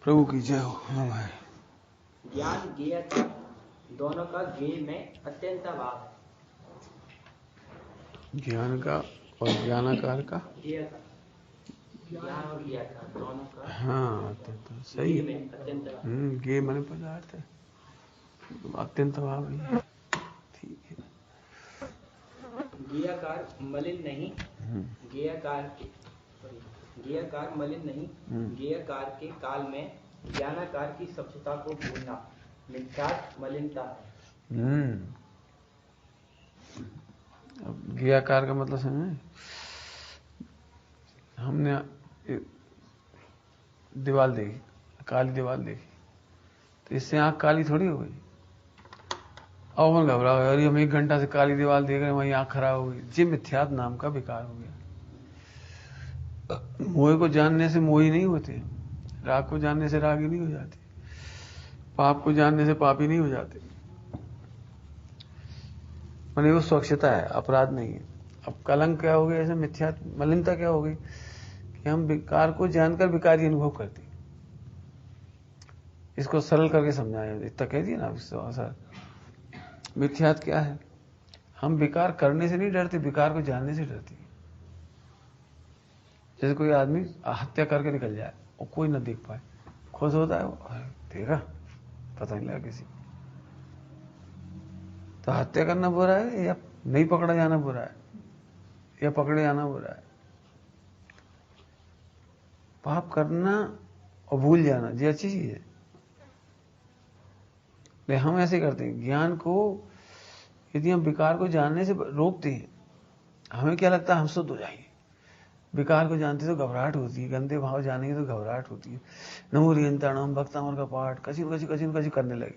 प्रभु की जय हो। हाँ भाई। ज्ञान ज्ञेयता दोनों का ज्ञेय में अत्यंत अभाव है। ज्ञान का और ज्ञानाकार का ज्ञेयता, ज्ञान और ज्ञेयता दोनों का हाँ अत्यंत सही ज्ञेय है। में अत्यंत अभाव। ज्ञेय माने पदार्थ है, अत्यंत अभाव नहीं है। ठीक है। ज्ञेयकार मलिन नहीं, ज्ञेयकार मलिन नहीं, ज्ञेयकार के काल में ज्ञानाकार की स्वच्छता को भूलना मिथ्यात्व मलिनता है। अब ज्ञेयाकार का मतलब समझे? हमने दीवार देखी, काली दीवार देखी, तो इससे आंख काली थोड़ी हो गई। अब हम घबरा गए, अरे हम 1 घंटा से काली दीवार देख रहे हैं, वहीं आंख खराब हो गई। जी मिथ्यात्व नाम का विकार हो गया। मोह को जानने से मोही नहीं होते, राग को जानने से रागी नहीं हो जाते, पाप को जानने से पापी नहीं हो जाते। माने वो स्वच्छता है, अपराध नहीं है। अब कलंक क्या हो गया? ऐसे मिथ्यात्व मलिनता क्या हो गई कि हम विकार को जानकर विकारी अनुभव करते। इसको सरल करके समझाया, इतना कह दिया ना सर। मिथ्यात्व क्या है? हम विकार करने से नहीं डरते, विकार को जानने से डरते। जैसे कोई आदमी हत्या करके निकल जाए और कोई ना देख पाए, खुश होता है वो, देखा पता नहीं लगा किसी। तो हत्या करना बुरा है या नहीं पकड़ा जाना बुरा है या पकड़े जाना बुरा है? पाप करना और भूल जाना ये अच्छी चीज है। लेकिन हम ऐसे करते हैं, ज्ञान को यदि हम विकार को जानने से रोकते हैं, हमें क्या लगता है हम शुद्ध हो जाएंगे। विकार को जानते तो घबराहट होती है, गंदे भाव जानेंगे तो घबराहट होती है। नमो रियंताणम भक्तामर का पाठ कचिन करने लगे।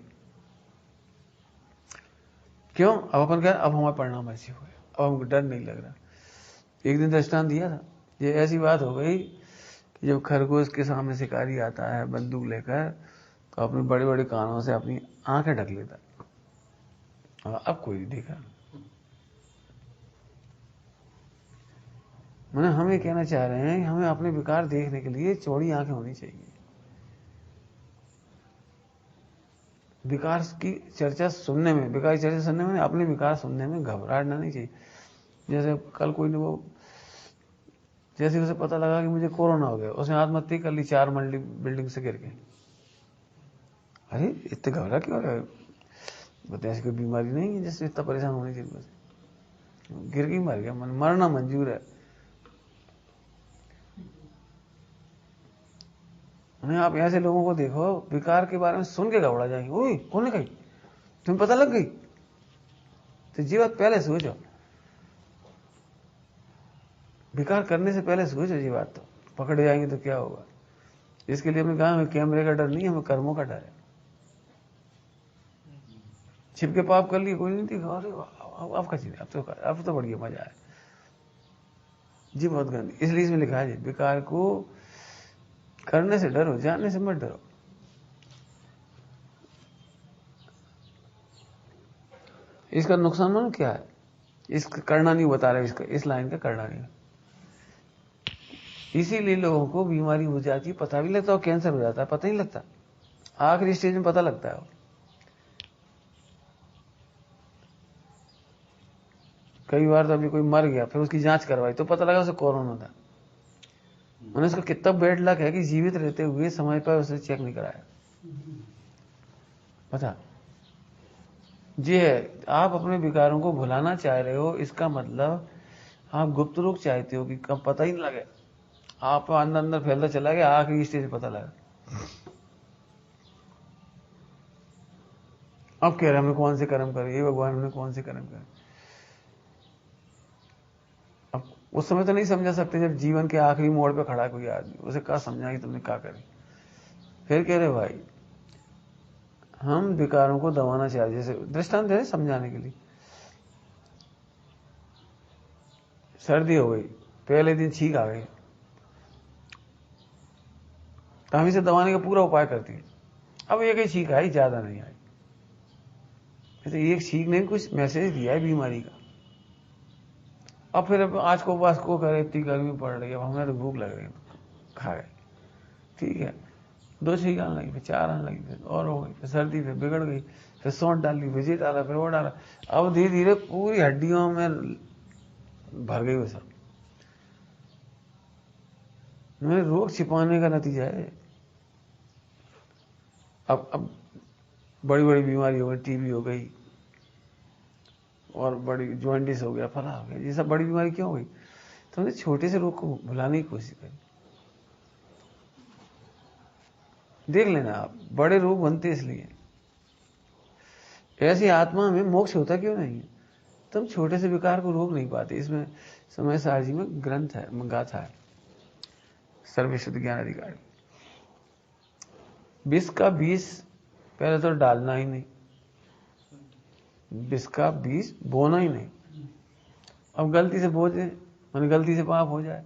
क्यों? अब अपन क्या, अब हमारा परिणाम ऐसे हुए, अब हमको डर नहीं लग रहा। एक दिन दृष्टांत दिया था, ये ऐसी बात हो गई कि जब खरगोश के सामने शिकारी आता है बंदूक लेकर, तो अपने बड़े बड़े कानों से अपनी आंखें ढक लेता। अब कोई नहीं देखा। मैंने हम ये कहना चाह रहे हैं, हमें अपने विकार देखने के लिए चौड़ी आंखें होनी चाहिए। विकार की चर्चा सुनने में, विकार की चर्चा सुनने में, अपने विकार सुनने में घबराहट ना नहीं चाहिए। जैसे कल कोई ने वो, जैसे उसे पता लगा कि मुझे कोरोना हो गया, उसने आत्महत्या कर ली 4 मंजिली बिल्डिंग से गिर के। अरे इतने घबरा क्यों रहे? बताए ऐसी कोई बीमारी नहीं है जिससे इतना परेशान होने की जरूरत है। गिर के मर गया, मरना मंजूर है। आप ऐसे लोगों को देखो, विकार के बारे में सुन के घबरा जाएंगे। ओए कौन है कही, तुम्हें पता लग गई? तो जी बात पहले सोचो, विकार करने से पहले सोचो जी बात। तो पकड़े जाएंगे तो क्या होगा? इसके लिए हमने कहा हमें कैमरे का डर नहीं, हमें कर्मों का डर है। छिप के पाप कर लिए, कोई नहीं देखा, अरे अब का चीज, अब तो बढ़िया मजा है जी, बहुत गंदी। इसलिए इसमें लिखा है विकार को करने से डरो, जानने से मत डरो। इसका नुकसान मानो क्या है? इसका करना नहीं बता रहे, इसका इस लाइन का करना नहीं। इसीलिए लोगों को बीमारी हो जाती है, पता भी लगता है, और कैंसर हो जाता है पता नहीं लगता, आखिरी स्टेज में पता लगता है। कई बार तो अभी कोई मर गया, फिर उसकी जांच करवाई तो पता लगा उसे कोरोना था। मैंने उसका कितना बेड लक है कि जीवित रहते हुए समय पर उसे चेक नहीं कराया। पता जी है, आप अपने विकारों को भुलाना चाह रहे हो, इसका मतलब आप गुप्त रोग चाहते हो कि कब पता ही नहीं लगे, आप अंदर अंदर फैलता चला गया, आखिरी स्टेज पता लगा। अब कह रहे हमने कौन से कर्म करे, ये भगवान हमने कौन से कर्म करे। अब उस समय तो नहीं समझा सकते, जब जीवन के आखिरी मोड़ पे खड़ा है कोई आदमी, उसे क्या समझा कि तुमने क्या करे। फिर कह रहे भाई हम विकारों को दबाना चाहिए। जैसे दृष्टांत दे समझाने के लिए, सर्दी हो गई, पहले दिन छींक आ गई, तो हम इसे दबाने का पूरा उपाय करती है। अब एक ही छींक आई, ज्यादा नहीं आई, तो एक छींक ने कुछ मैसेज दिया है बीमारी का। अब फिर आज को उपवास को करे, इतनी गर्मी पड़ रही है, अब हमें तो भूख लग रही है, खा गए। ठीक है, 2 छींक आने लगी, फिर 4 आने लगी, फिर और हो गई, फिर सर्दी, फिर बिगड़ गई, फिर सौंठ डाल ली, फिर ये डाला, फिर वो डाला। अब धीरे धीरे पूरी हड्डियों में भर गई वो सब। मेरे रोग छिपाने का नतीजा है। अब बड़ी बड़ी बीमारी हो गई, टीबी हो गई और बड़ी जॉइंटिस हो गया, फला हो गया, ये सब बड़ी बीमारी क्यों हो गई? तो हमने छोटे से रोग को भुलाने की कोशिश करी। देख लेना आप, बड़े रोग बनते इसलिए। ऐसी आत्मा में मोक्ष होता क्यों नहीं है? तो हम छोटे से विकार को रोक नहीं पाते। इसमें समय सार जी में ग्रंथ है, गाथा है, सर्वशुद्ध ज्ञान अधिकारी। विष का बीज पहले तो डालना ही नहीं, विष का बीज बोना ही नहीं। अब गलती से बो दे, मैंने गलती से पाप हो जाए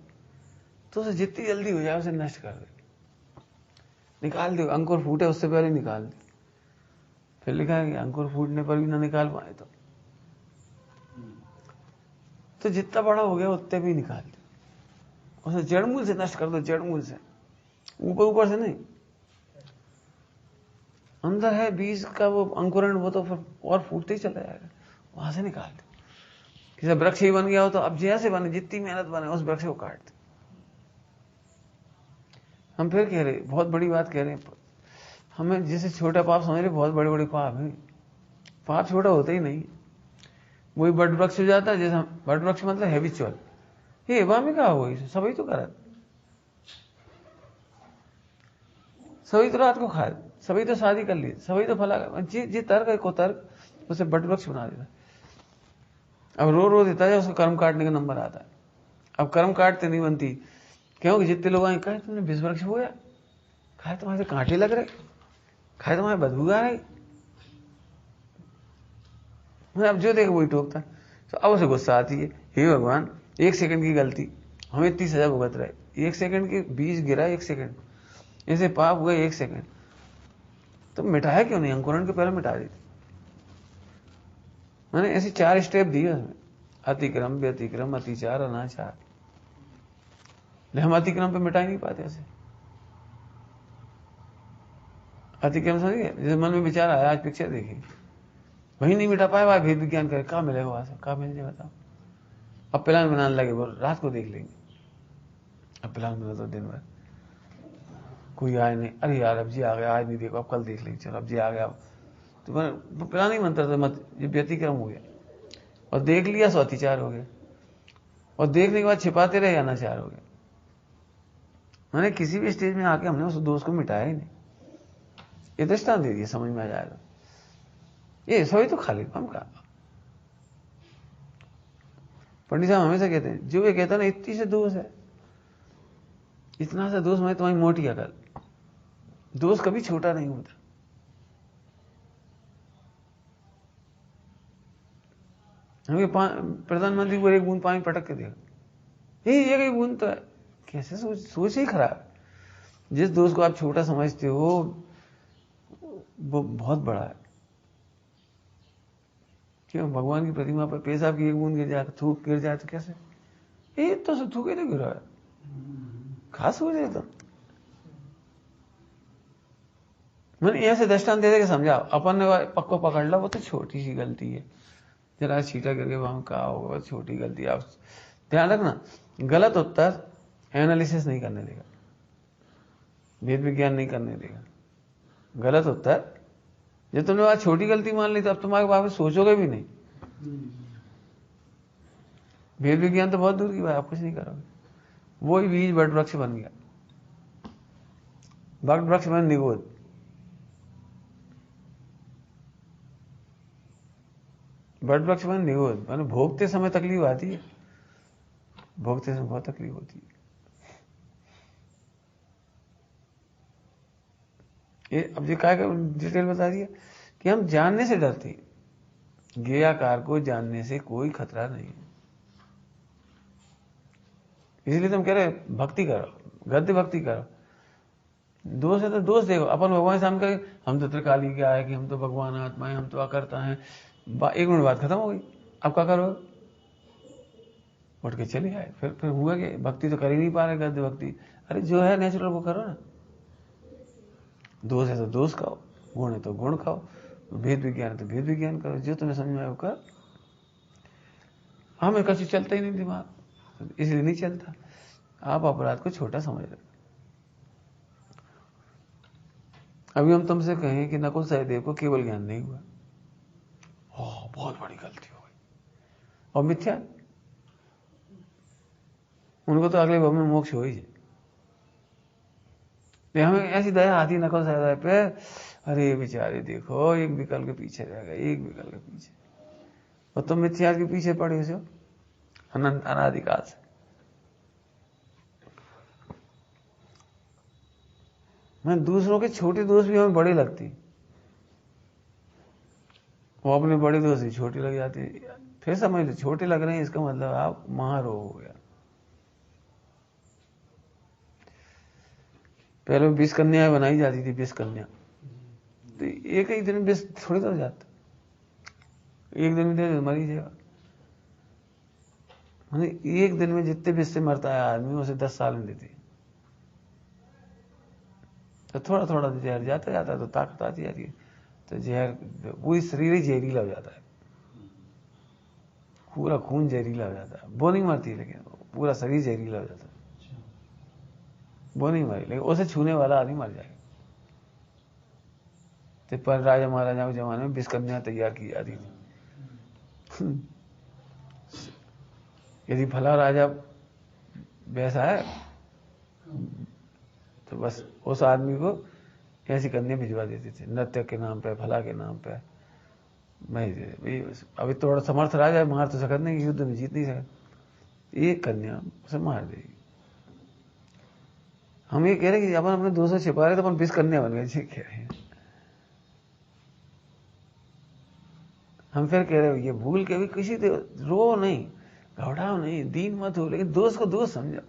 तो उसे जितनी जल्दी हो जाए उसे नष्ट कर दे, निकाल दो। अंकुर फूटे उससे पहले निकाल दे। फिर लिखा है कि अंकुर फूटने पर भी ना निकाल पाए तो जितना बड़ा हो गया उतने भी निकाल दो, उसे जड़मूल से नष्ट कर दो, जड़मूल से, ऊपर ऊपर से नहीं। अंदर है बीज का वो अंकुरण, वो तो फिर और फूटते ही चला जाएगा, वहां से निकाल दो। किसी वृक्ष ही बन गया हो तो अब जैसे बने, जितनी मेहनत बने, उस वृक्ष को काट दो। हम फिर कह रहे, बहुत बड़ी बात कह रहे हैं, हमें जैसे छोटा पाप समझ रहे, बहुत बड़े बड़े पाप हैं। पाप छोटा होता ही नहीं, वही बट वृक्ष हो जाता है। जैसे बट वृक्ष मतलब हैबिचुअल, ये एवा में कहा हुआ, सभी तो करा, सभी तो रात को खाए, सभी तो शादी कर ली, सभी तो फला, जी तर्क है को तर्क उसे बट वृक्ष बना देता। अब रो देता है, उसको कर्म काटने का नंबर आता है। अब कर्म काटते नहीं बनती, क्योंकि जितने लोग आए, कहे तुमने विष वृक्ष बोया, खाए तुम्हारे कांटे लग रहे, खाए तुम्हारे बदबू आ रही। अब जो देखे वही टोकता। तो अब उसे गुस्सा आती है, हे भगवान, 1 सेकंड की गलती, हमें इतनी सजा भुगत रहा है। 1 सेकंड के बीज गिरा, 1 सेकंड ऐसे पाप हुए, 1 सेकंड तो मिटाया क्यों नहीं? अंकुरण के पहले मिटा देती। मैंने ऐसी 4 स्टेप दिए उसमें, अतिक्रम, व्यतिक्रम, अतिचार, अनाचार। हम अतिक्रम पे मिटा ही नहीं पाते। ऐसे अतिक्रम समझिए, जैसे मन में विचार आया, आज पिक्चर देखी, वही नहीं मिटा पाए, वह भेद विज्ञान करे, कहाँ मिलेगा वहां से, कहाँ मिल जाए बताओ। अब प्लान बनाने लगे, बोल रात को देख लेंगे। अब प्लान बना तो दिन भर कोई आए नहीं, अरे यार अब जी आ गया, आज नहीं देखो, अब कल देख लेंगे, चलो अब जी आ गया। तो प्लान ही बनता था, मत ये व्यतिक्रम हो गया, और देख लिया सो अतिचार हो गया, और देखने के बाद छिपाते रहे, अनाचार हो गया। मैंने किसी भी स्टेज में आके हमने उस दोस्त को मिटाया ही नहीं। ये दृष्टांत दे दिया, समझ में आ जाएगा। ये सभी तो खाली हम का। पंडित साहब हमेशा कहते हैं, जो ये कहता है ना इतनी से दोष है, इतना सा दोष, मैं तुम्हारी मोटी अकल। दोष कभी छोटा नहीं होता। हमें प्रधानमंत्री को 1 बूंद पानी पटक के देगा, ये 1 बूंद तो है, कैसे सोच ही खराब। जिस दोस्त को आप छोटा समझते हो वो बहुत बड़ा है। क्यों? भगवान की प्रतिमा पर पेशाब की 1 बूंद गिर जाए, थूक गिर जाए तो कैसे, ये तो थूके तो गिरा है, खास हो जाए। तो मैंने ऐसे दृष्टांत दे के समझा, अपन ने पक्को पकड़ ला, वो तो छोटी सी गलती है, जरा छीटा करके वहां कहा होगा, छोटी गलती। आप ध्यान रखना, गलत उत्तर एनालिसिस नहीं करने देगा, वेद विज्ञान नहीं करने देगा। गलत उत्तर, जब तुमने वहां छोटी गलती मान ली तो अब तुम्हारे बारे में सोचोगे भी नहीं। वेद विज्ञान तो बहुत दूर की बात, आप कुछ नहीं करोगे। वही बीज बट वृक्ष बन गया, बट वृक्ष बन निगोद। बट वृक्ष बन निगोद, मैंने भोगते समय तकलीफ आती है, भोगते समय बहुत तकलीफ होती है। ये अब ये क्या डिटेल बता दिया कि हम जानने से डरते हैं। ज्ञेयाकार को जानने से कोई खतरा नहीं है। इसलिए तुम कह रहे भक्ति करो, गद्य भक्ति करो। दोष है तो दोष देखो, अपन भगवान सामने करें, हम तो त्रिकाली क्या है कि हम तो भगवान आत्मा है, हम तो अकर्ता हैं। 1 मिनट बाद खत्म हो गई। अब क्या करो? उठ के चले आए। फिर हुआ कि भक्ति तो कर ही नहीं पा रहे, गद्य भक्ति। अरे जो है नेचुरल वो करो ना, दोष है तो दोष खाओ, गुण है तो गुण खाओ, भेद विज्ञान है तो भेद विज्ञान करो, जो तुम्हें समझ में आए वो कर। हमें कभी चलता ही नहीं दिमाग, इसलिए नहीं चलता। आप अपराध को छोटा समझ रहे। अभी हम तुमसे कहें कि नकुल सहदेव को केवल ज्ञान नहीं हुआ, बहुत बड़ी गलती हो गई, और मिथ्या, उनको तो अगले भव में मोक्ष हो ही जाए। हमें ऐसी दया आती नकुल सहदेव पे, अरे बेचारे देखो एक विकल के पीछे रह गए, एक विकल के पीछे, और तुम मिथ्या के पीछे पड़े हो अनंत अनादिकाल से। मैं दूसरों के छोटे दोस्त भी हमें बड़े लगती, वो अपने बड़े दोस्त ही छोटी लग जाती। फिर समझ लो छोटे लग रहे हैं इसका मतलब आप महारोग हो गया। पहले 20 कन्याएं बनाई जाती थी, 20 कन्या, तो एक ही दिन 20 थोड़ी तो हो जाता, एक दिन में मरी जाएगा। एक दिन में जितने 20 से मरता है आदमी उसे 10 साल में देती है। तो थोड़ा थोड़ा जहर जाता जाता है तो ताकत आती जाती है, तो जहर पूरी शरीर ही जहरीला हो जाता है, पूरा खून जहरीला हो जाता है। वो नहीं मरती लेकिन पूरा शरीर जहरीला हो जाता है। वो नहीं मरी लेकिन उसे छूने वाला आदमी मर जाएगा। तो पर राजा महाराजाओं के जमाने में 20 कन्या तैयार की जाती थी। यदि भला राजा वैसा है तो बस उस आदमी को ऐसी कन्या भिजवा देते थे, नृत्य के नाम पे, भला के नाम पे। अभी थोड़ा समर्थ राजा मार तो सकत नहीं, युद्ध में जीत नहीं सकत, एक कन्या उसे मार देगी। हम ये कह रहे कि अपन अपने दोस्तों छिपा रहे तो अपन 20 कन्या बन गए, कह रहे हैं हम। फिर कह रहे हो ये भूल के भी किसी रो नहीं, घबराओ नहीं, दीन मत हो, लेकिन दोस्त को दोस्त समझो,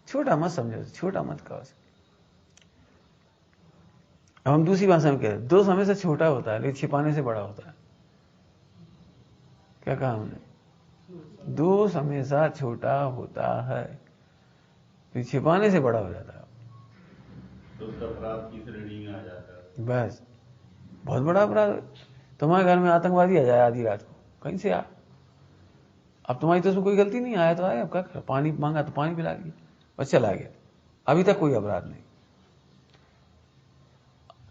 छोटा मत समझो, छोटा मत कहो। अब हम दूसरी भाषा में कह रहे हैं दोस्त हमेशा छोटा होता है लेकिन छिपाने से बड़ा होता है। क्या कहा हमने? दोस्त हमेशा छोटा होता है लेकिन छिपाने से बड़ा हो जाता है, तो उसका अपराध की श्रेणी में आ जाता है। बस बहुत बड़ा अपराध। तुम्हारे घर में आतंकवादी आ जाए आधी रात को, कहीं से आ, अब तुम्हारी तो उसमें कोई गलती नहीं, आया तो आया, अब क्या कर, पानी मांगा तो पानी पिला दिया बस चला गया, अभी तक कोई अपराध नहीं।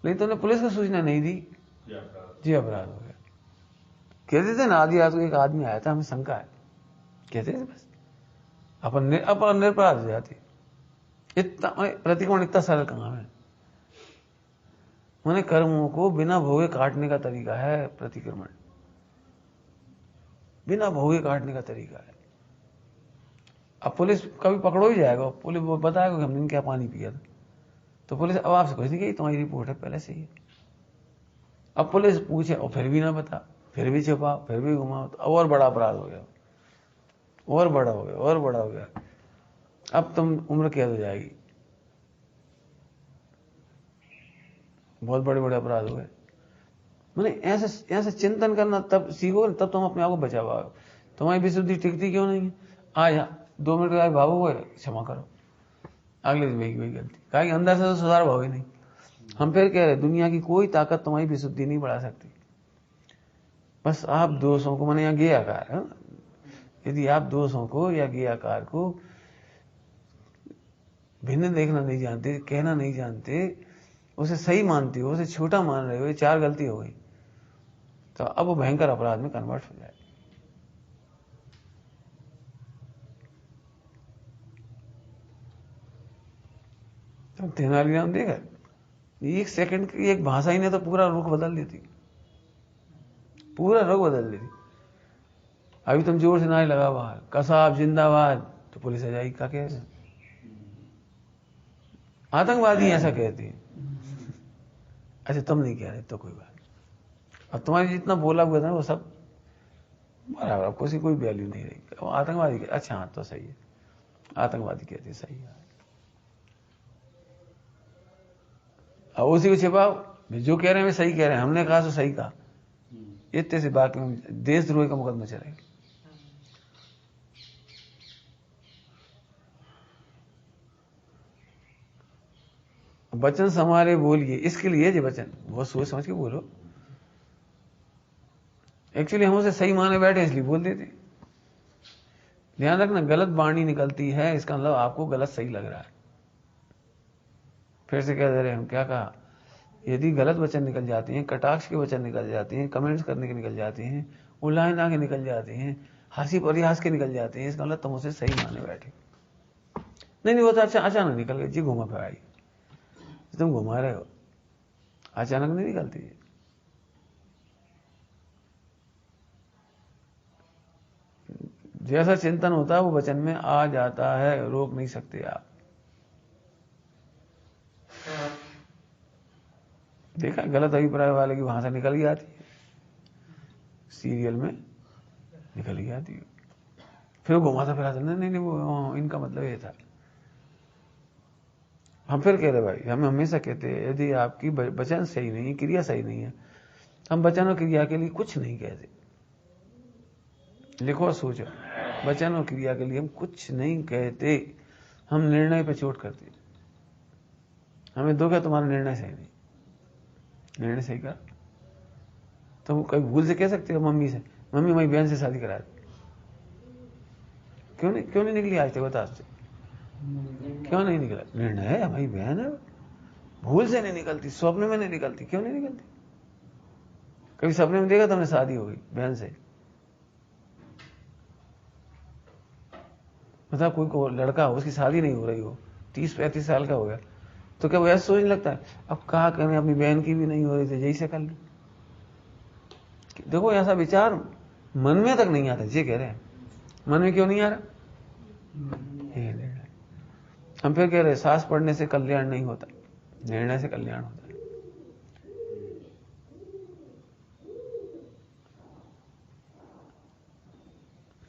लेकिन तुमने पुलिस को सूचना नहीं दी, जी अपराध हो गया। कहते थे ना आधी रात को एक आदमी आया था, हमें शंका है, कहते थे बस अपन निरपराध हो जाती। इतना प्रतिक्रमण इतना सरल काम है, मैंने कर्मों को बिना भोगे काटने का तरीका है प्रतिक्रमण, बिना भोगे काटने का तरीका है। अब पुलिस कभी पकड़ो ही जाएगा, पुलिस वो बताएगा कि हमने क्या पानी पिया था, तो पुलिस अब आपसे कुछ नहीं कही, तुम्हारी रिपोर्ट है पहले से ही। अब पुलिस पूछे और फिर भी ना बता, फिर भी छुपाओ, फिर भी घुमाओ, तो और बड़ा अपराध हो गया, और बड़ा हो गया, और बड़ा हो गया। अब तुम उम्र कैद हो जाएगी, बहुत बड़े बड़े अपराध हो गए। मैंने ऐसे चिंतन करना तब सीखो, तब तुम अपने आप को बचा पाओ। तुम्हारी विशुद्धि टिकती क्यों नहीं है? आज 2 मिनट के बाद भावो हुए क्षमा करो, अगले दिन वही गलती, कहा कि अंदर से तो सुधार भाव ही नहीं। हम फिर कह रहे दुनिया की कोई ताकत तुम्हारी विशुद्धि नहीं बढ़ा सकती, बस आप दोषों को, मैंने यहाँ गे आकार है, यदि आप दोषों को या गे आकार को भिन्न देखना नहीं जानते, कहना नहीं जानते, उसे सही मानते हो, उसे छोटा मान रहे हो, ये 4 गलती हो गई, तो अब वो भयंकर अपराध में कन्वर्ट हो जाए। तो तेनालीराम देखा, 1 सेकंड की एक भाषा ही ने तो पूरा रुख बदल देती, पूरा रुख बदल देती। अभी तुम जोर से नारे लगा बाहर कसाब जिंदाबाद, तो पुलिस आ जाएगी, क्या कह रहे आतंकवादी ऐसा कहती है। अच्छा तुम नहीं कह रहे तो कोई बात, अब तुम्हारी जितना बोला हुआ था वो सब बराबर, किसी कोई वैल्यू नहीं रही। आतंकवादी कहते, अच्छा हाँ तो सही है, आतंकवादी कहते सही है। अब उसी को छिपाओ, जो कह रहे हैं वे सही कह रहे हैं, हमने कहा तो सही कहा, इतने से बात में देशद्रोही का मुकदमा चलेगा। वचन समारे बोलिए, इसके लिए जो वचन वो सोच समझ के बोलो। एक्चुअली हम उसे सही माने बैठे इसलिए बोल देते। ध्यान रखना, गलत वाणी निकलती है इसका मतलब आपको गलत सही लग रहा है। फिर से कह दे रहे हम, क्या कहा, यदि गलत वचन निकल जाते हैं, कटाक्ष के वचन निकल जाते हैं, कमेंट्स करने के निकल जाते हैं, उल्लाहना के निकल जाते हैं, हंसी परिहास के निकल जाते हैं, इसका मतलब तुम उसे सही माने बैठे। नहीं वो तो अचानक निकल गए जी, घुमा फिराई तुम घुमा रहे हो, अचानक नहीं निकलती है। जैसा चिंतन होता है वो वचन में आ जाता है, रोक नहीं सकते आप। देखा, गलत अभिप्राय वाले की भाषा निकल ही आती है, सीरियल में निकल ही आती है। फिर वो घुमाता फिराता, नहीं वो इनका मतलब ये था। हम फिर कह रहे भाई, हम हमेशा कहते हैं यदि आपकी वचन सही नहीं है, क्रिया सही नहीं है, हम वचन और क्रिया के लिए कुछ नहीं कहते। लिखो और सोचो, वचन और क्रिया के लिए हम कुछ नहीं कहते, हम निर्णय पे चोट करते। हमें दुख है तुम्हारा निर्णय सही नहीं, निर्णय सही कर। तुम कभी भूल से कह सकते हो मम्मी से, मम्मी हमारी बहन से शादी करा दे, क्यों नहीं निकली आज तक, बता आज तक क्यों नहीं निकला? निर्णय है, हमारी बहन है, भूल से नहीं निकलती, स्वप्न में नहीं निकलती। क्यों नहीं निकलती? कभी सपने में देखा तुमने शादी हो गई बहन से? मतलब कोई को लड़का हो, उसकी शादी नहीं हो रही हो, 30-35 साल का हो गया, तो क्या वो ऐसा सोचने लगता है अब कहा करें, अपनी बहन की भी नहीं हो रही थी, यही से कर ली? देखो ऐसा विचार मन में तक नहीं आता। ये कह रहे हैं मन में क्यों नहीं आ रहा? हम फिर कह रहे सांस पढ़ने से कल्याण नहीं होता, निर्णय से कल्याण होता है।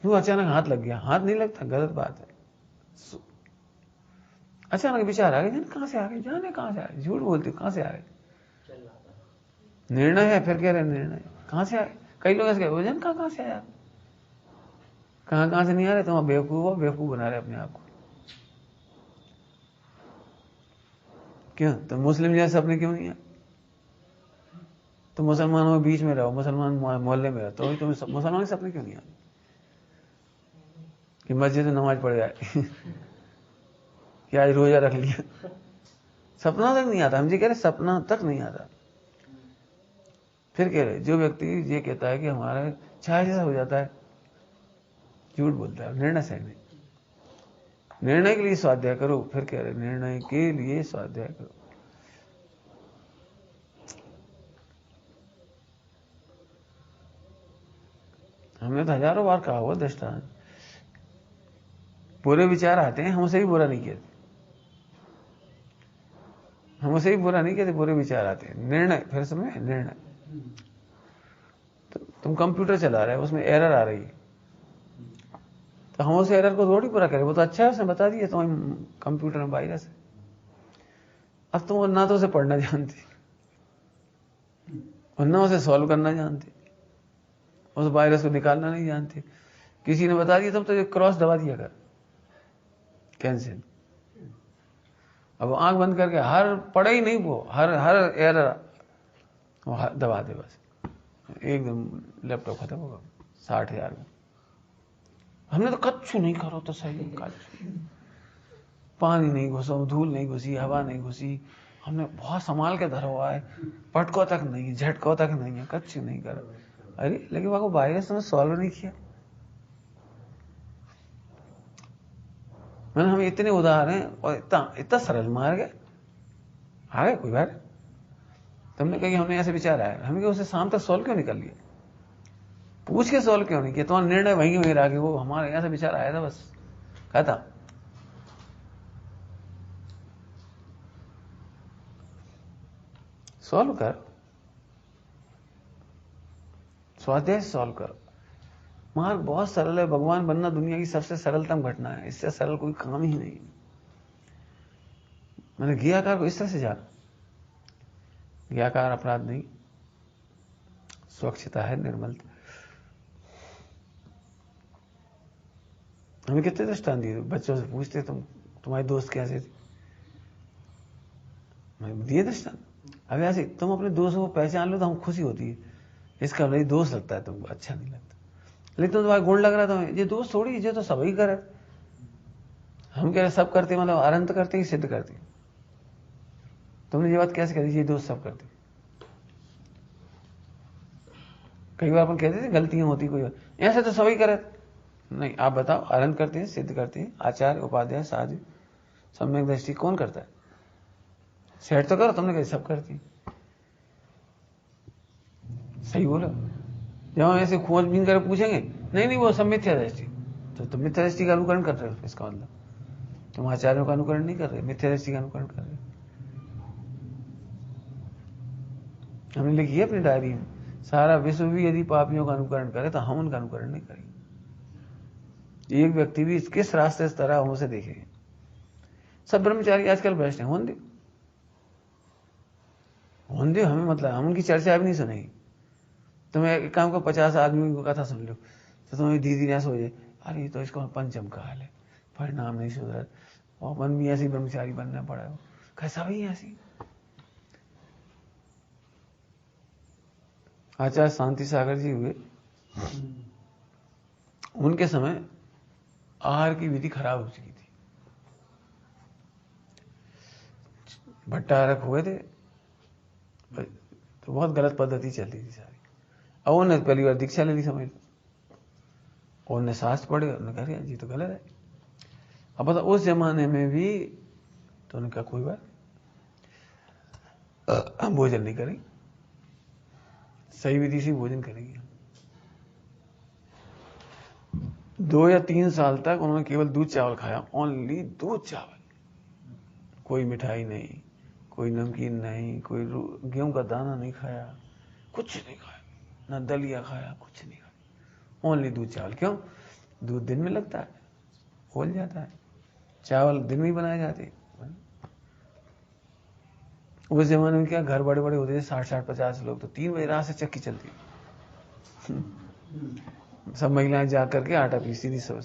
क्यों अचानक हाथ लग गया? हाथ नहीं लगता, गलत बात है। अचानक विचार आ गए, कहां से आ गए, जाने कहां से आ गए, झूठ बोलते कहां से आ गए? निर्णय है, फिर कह रहे निर्णय कहां से आए? कई लोग ऐसे वजन कहां से आया? कहां से नहीं आ रहे, तुम बेवकूफ बना रहे अपने आप को। क्यों तुम मुस्लिम जैसे अपने क्यों नहीं है? तुम मुसलमानों के बीच में रहो, मुसलमान मोहल्ले में रहो, तो भी तुम्हें मुसलमान के सपने क्यों नहीं आते कि मस्जिद में नमाज पढ़ जाए कि आज रोजा रख लिया? सपना तक नहीं आता। हम जी कह रहे सपना तक नहीं आता। फिर कह रहे जो व्यक्ति ये कहता है कि हमारा छाया जैसा हो जाता है, झूठ बोलता है, निर्णय सही नहीं। निर्णय के लिए स्वाध्याय करो। फिर कह रहे निर्णय के लिए स्वाध्याय करो। हमने तो हजारों बार कहा हुआ दृष्टांत। बुरे विचार आते हैं, हम उसे भी बुरा नहीं कहते, हम उसे भी बुरा नहीं कहते, बुरे विचार आते हैं। निर्णय, फिर समय निर्णय। तो तुम कंप्यूटर चला रहे हो, उसमें एरर आ रही है, तो हम उस एरर को थोड़ी पूरा करें, वो तो अच्छा है, उसने बता दिया तुम्हारे कंप्यूटर में वायरस है। अब तुम ना तो उसे पढ़ना जानते और ना उसे सॉल्व करना जानते, उस वायरस को निकालना नहीं जानते। किसी ने बता दिया तुम तो क्रॉस दबा दिया कर, कैंसिल। अब आंख बंद करके हर पढ़े ही नहीं, वो हर एरर दबा दे, बस एकदम लैपटॉप खत्म होगा 60,000 में। हमने तो कच्छु नहीं करो तो सही, कच्छु पानी नहीं घुसा, धूल नहीं घुसी, हवा नहीं घुसी, हमने बहुत संभाल के धरा हुआ है, पटको तक नहीं, झटको तक नहीं है, कच्छु नहीं करो। अरे लेकिन वो वायरस ने सॉल्व नहीं किया। मैंने हमें इतने उदाहरण हैं और इतना सरल मार्ग है, आ गए कोई बात। तुमने कहा कि हमने ऐसे विचार आया, हमने उसे शाम तक सॉल्व क्यों निकल लिया? पूछ के सॉल्व क्यों नहीं किया? तुम्हारा निर्णय वहीं रहा कि वो हमारे यहां से विचार आया था, बस कहा था। सॉल्व कर, स्वाध्याय सॉल्व कर। मार्ग बहुत सरल है। भगवान बनना दुनिया की सबसे सरलतम घटना है, इससे सरल कोई काम ही नहीं। मैंने ज्ञाकार को इस तरह से जाना। ज्ञाकार अपराध नहीं, स्वच्छता है, निर्मलता। हमें कितने दृष्टांत दिए, बच्चों से पूछते तुम्हारे दोस्त कैसे थे, मैं दिए दृष्टांत। अब ऐसे तुम अपने दोस्तों को पहचान लो तो हमको खुशी होती है, इसका नहीं दोस्त लगता है तुमको, अच्छा नहीं लगता। लेकिन तुम्हारा गुण लग रहा था, ये दोस्त थोड़ी, ये तो सभी करे। हम कह रहे सब करते मतलब अनंत करते ही सिद्ध करते। तुमने ये बात कैसे करी, ये दोस्त सब करते? कई बार अपन कहते थे गलतियां होती कोई, ऐसे तो सभी करे। नहीं, आप बताओ, अनंत करते हैं, सिद्ध करते हैं, आचार्य, उपाध्याय, साधु, सम्यक दृष्टि कौन करता है? सेट तो करो, तुमने कही सब करती है। सही बोलो। जब हम ऐसे खोजबीन कर पूछेंगे, नहीं वो सब मिथ्या दृष्टि, तो तुम मिथ्या दृष्टि का अनुकरण कर रहे हो, इसका मतलब तुम आचार्यों का अनुकरण नहीं कर रहे, मिथ्या दृष्टि का अनुकरण कर रहे। हमने लिखी है अपनी डायरी में, सारा विश्व भी यदि पापियों का अनुकरण करे तो हम उनका अनुकरण नहीं करेंगे। एक व्यक्ति भी किस रास्ते से तरह हमसे देखेंगे। सब ब्रह्मचारी आजकल भ्रष्ट हैं, होने दो, हमें मतलब हम उनकी चर्चा भी नहीं सुनेगी। तुम्हें एक काम को 50 आदमी की कथा सुन लो तो तुम्हें दीदी ने सोचे, अरे ये तो इसको पंचम का हाल है, परिणाम नहीं सुधर, और मन भी ऐसी ब्रह्मचारी बनना पड़ा है, कैसा भी ऐसी। आचार्य शांति सागर जी हुए, उनके समय आहार की विधि खराब हो चुकी थी, भट्टारक हुए थे, तो बहुत गलत पद्धति चल रही थी सारी। अब उन्होंने पहली बार दीक्षा ले ली, समझ लो, और उन्हें शास्त्र पढ़े, उन्होंने कहा जी तो गलत है। अब बता, उस जमाने में भी तो उन्होंने कहा कोई बात, हम भोजन नहीं करेंगे, सही विधि से भोजन करेंगे। 2 या 3 साल तक उन्होंने केवल दूध चावल खाया, ओनली दूध चावल, कोई मिठाई नहीं, कोई नमकीन नहीं, कोई गेहूं का दाना नहीं खाया, कुछ नहीं खाया, ना दलिया खाया, कुछ नहीं खाया, ओनली दूध चावल। क्यों? दूध दिन में लगता है, खोल जाता है, चावल दिन में बनाए जाते। उस जमाने में क्या घर बड़े बड़े होते थे, 60-50 लोग, तो 3 बजे रात से चक्की चलती, सब महिलाएं जा करके आटा पीसती थी सब,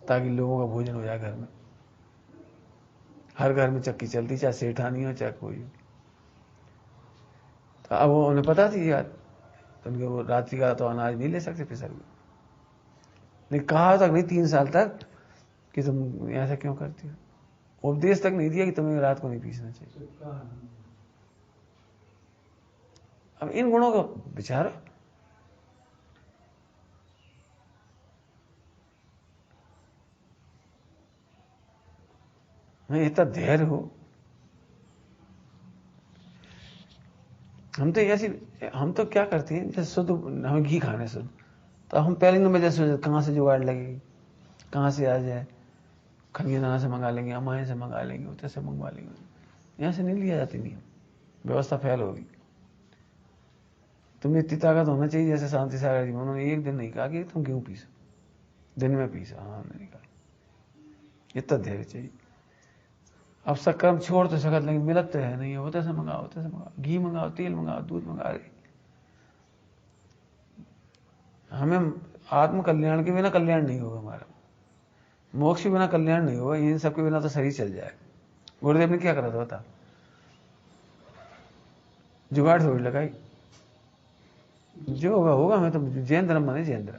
ताकि लोगों का भोजन हो जाए घर में। हर घर में चक्की चलती, चाहे सेठानी हो चाहे कोई हो। तो अब वो उन्हें पता थी यार, तो उनके वो रात्रि का तो अनाज नहीं ले सकते फिसर के। नहीं कहा तक नहीं 3 साल तक कि तुम ऐसा क्यों करती हो, उपदेश तक नहीं दिया कि तुम्हें रात को नहीं पीसना चाहिए। अब इन गुणों का विचार, नहीं इतना धैर्य हो। हम तो ऐसी, हम तो क्या करते हैं, जैसे शुद्ध हमें घी खाने शुद्ध, तो हम पहले नंबर जैसे कहाँ से जुगाड़ लगेगी, कहाँ से आ जाए, खनियाना से मंगा लेंगे, अमाइन से मंगा लेंगे, उतर से मंगवा लेंगे, यहाँ से नहीं लिया जाती, नहीं व्यवस्था फैल होगी। तुम्हें इतनी ताकत होना चाहिए जैसे शांति सागर जी, उन्होंने एक दिन नहीं कहा कि तुम क्यों पीसो, दिन में पीसो, हाँ नहीं कहा, इतना धैर्य चाहिए। अब सब कर्म छोड़ तो सकत, लेकिन मिलत तो है नहीं, होते से मंगाओ, होते से मंगाओ, घी मंगाओ, तेल मंगाओ, दूध मंगा। हमें आत्म कल्याण के बिना कल्याण नहीं होगा, हमारा मोक्ष के बिना कल्याण नहीं होगा, इन सब के बिना तो शरीर चल जाएगा। गुरुदेव ने क्या करा था बता, जुगाड़ थोड़ी लगाई, जो होगा होगा। हमें तो जैन धर्म माने जैन धर्म,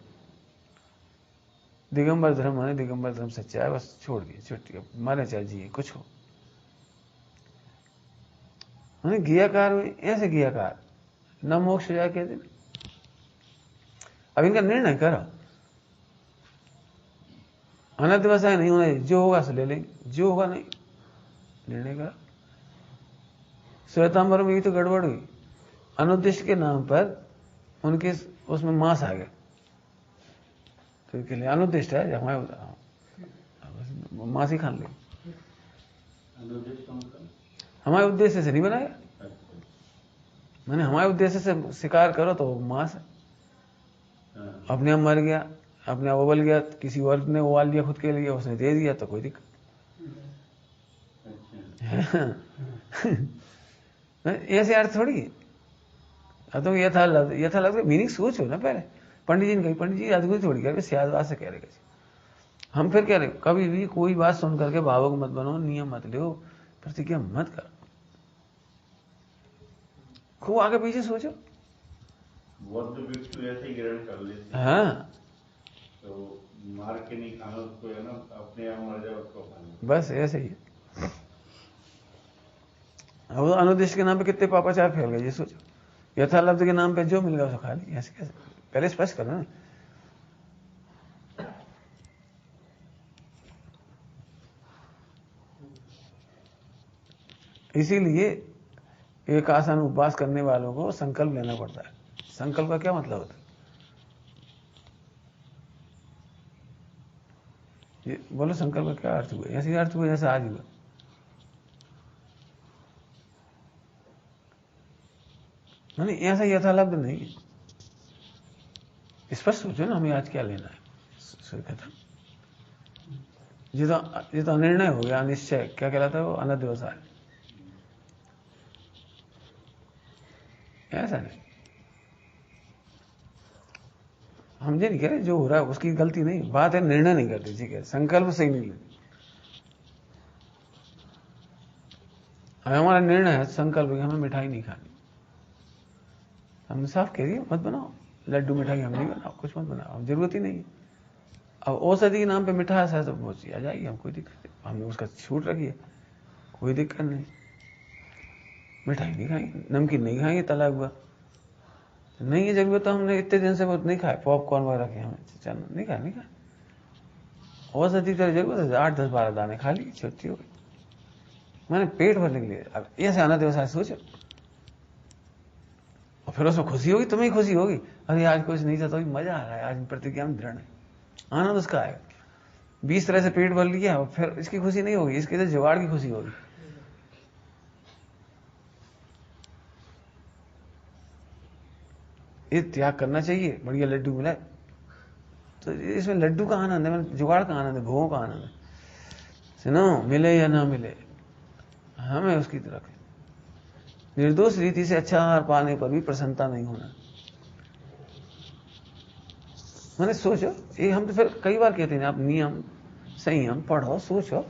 दिगंबर धर्म माने दिगंबर धर्म सच्चा है, बस छोड़ दिए, छुट्टी, मारे चाहे जिए, कुछ हो। गियाकार में ऐसे गियाकार न मोक्ष हो जाए कहते। अब इनका निर्णय करो, अनधिवसाय नहीं होना, जो होगा सो ले लेंगे, जो होगा नहीं, निर्णय करो। श्वेतांबर में भी तो गड़बड़ हुई, अनुद्देश्य के नाम पर उनके उसमें मांस आ गया, तो इसके लिए अनुद्देश्य है, हमारे मांस ही खान ले, हमारे उद्देश्य से नहीं बनाया, मैंने हमारे उद्देश्य से शिकार करो तो मांस है। अपने आप मर गया, अपने आप उबल गया, किसी और ने उबाल लिया खुद के लिए, उसने दे दिया तो कोई दिक्कत। ऐसे अर्थ थोड़ी है। अब तुम यथा लग मीनिंग सोचो ना पहले। पंडित जी ने कही, पंडित जी अद्भुत थोड़ी कह रहे, सियादवाद से कह रहे। हम फिर कह रहे कभी भी कोई बात सुन करके भावुक मत बनो, नियम मत लो, प्रतिज्ञा मत करो। खूब आगे पीछे सोचो। बहुत व्यक्ति ऐसे ही ग्रहण कर लेते हैं। हाँ, तो मार के नहीं खाना उसको, है ना, अपने आप मर जाए उसको खाना। बस ऐसे ही है। अब अनुदेश के नाम पे कितने पापाचार फैल गए ये सोचो। यथा लब्ध के नाम पे जो मिल गया उसको खा लिया, ऐसे कैसे? पहले स्पष्ट करो ना। इसीलिए एक आसान उपवास करने वालों को संकल्प लेना पड़ता है। संकल्प का क्या मतलब होता है? ये बोलो, संकल्प का क्या अर्थ हुआ? ऐसे ही अर्थ हुआ जैसे आज हुआ। नहीं, ऐसा यथालब्ध नहीं है। स्पष्ट सोचो ना, हमें आज क्या लेना है। खत्म। ये तो अनिर्णय हो गया, अनिश्चय क्या कहलाता है वो? अनध्यवसाय। ऐसा नहीं, हम ये नहीं कह रहे जो हो रहा है उसकी गलती नहीं, बात है निर्णय नहीं करते। ठीक है, संकल्प सही नहीं लेते। हमारा निर्णय है संकल्प कि हमें मिठाई नहीं खानी। हमने साफ कह दिया मत बनाओ लड्डू मिठाई, हम नहीं बनाओ, कुछ मत बनाओ, अब जरूरत ही नहीं है। अब औषधि के नाम पे मिठास है तो वो आ जाएगी, हम कोई दिक्कत नहीं, हमने उसका छूट रखी है, कोई दिक्कत नहीं। मिठाई नहीं खाएंगे, नमकीन नहीं खाएंगे, तला हुआ नहीं है जरूरत, तो हमने इतने दिन से वो नहीं खाए, पॉपकॉर्न वगैरह रखे हमें, चलो नहीं खाए। औषधि तो जरूरत है, 8-10-12 दाने खा ली, छुट्टी हो गई, मैंने पेट भरने के लिए। अब ऐसे आना व्यवसाय सोचो, और फिर उसमें खुशी होगी, तुम्हें खुशी होगी, अरे आज कुछ नहीं था तो भी मजा आ रहा है, आज प्रतिज्ञा में दृढ़ है, आनंद उसका आएगा। 20 तरह से पेट भर लिया और फिर इसकी खुशी नहीं होगी, इसके तो जुगाड़ की खुशी होगी। ये त्याग करना चाहिए, बढ़िया लड्डू मिला तो इसमें लड्डू का आनंद है, जुगाड़ का आनंद है, भोगों का आनंद है। सुनो, मिले या ना मिले, हमें उसकी तरफ निर्दोष रीति से अच्छा आहार पाने पर भी प्रसन्नता नहीं होना। मैंने सोचो, ये हम तो फिर कई बार कहते हैं आप नियम संयम पढ़ो, सोचो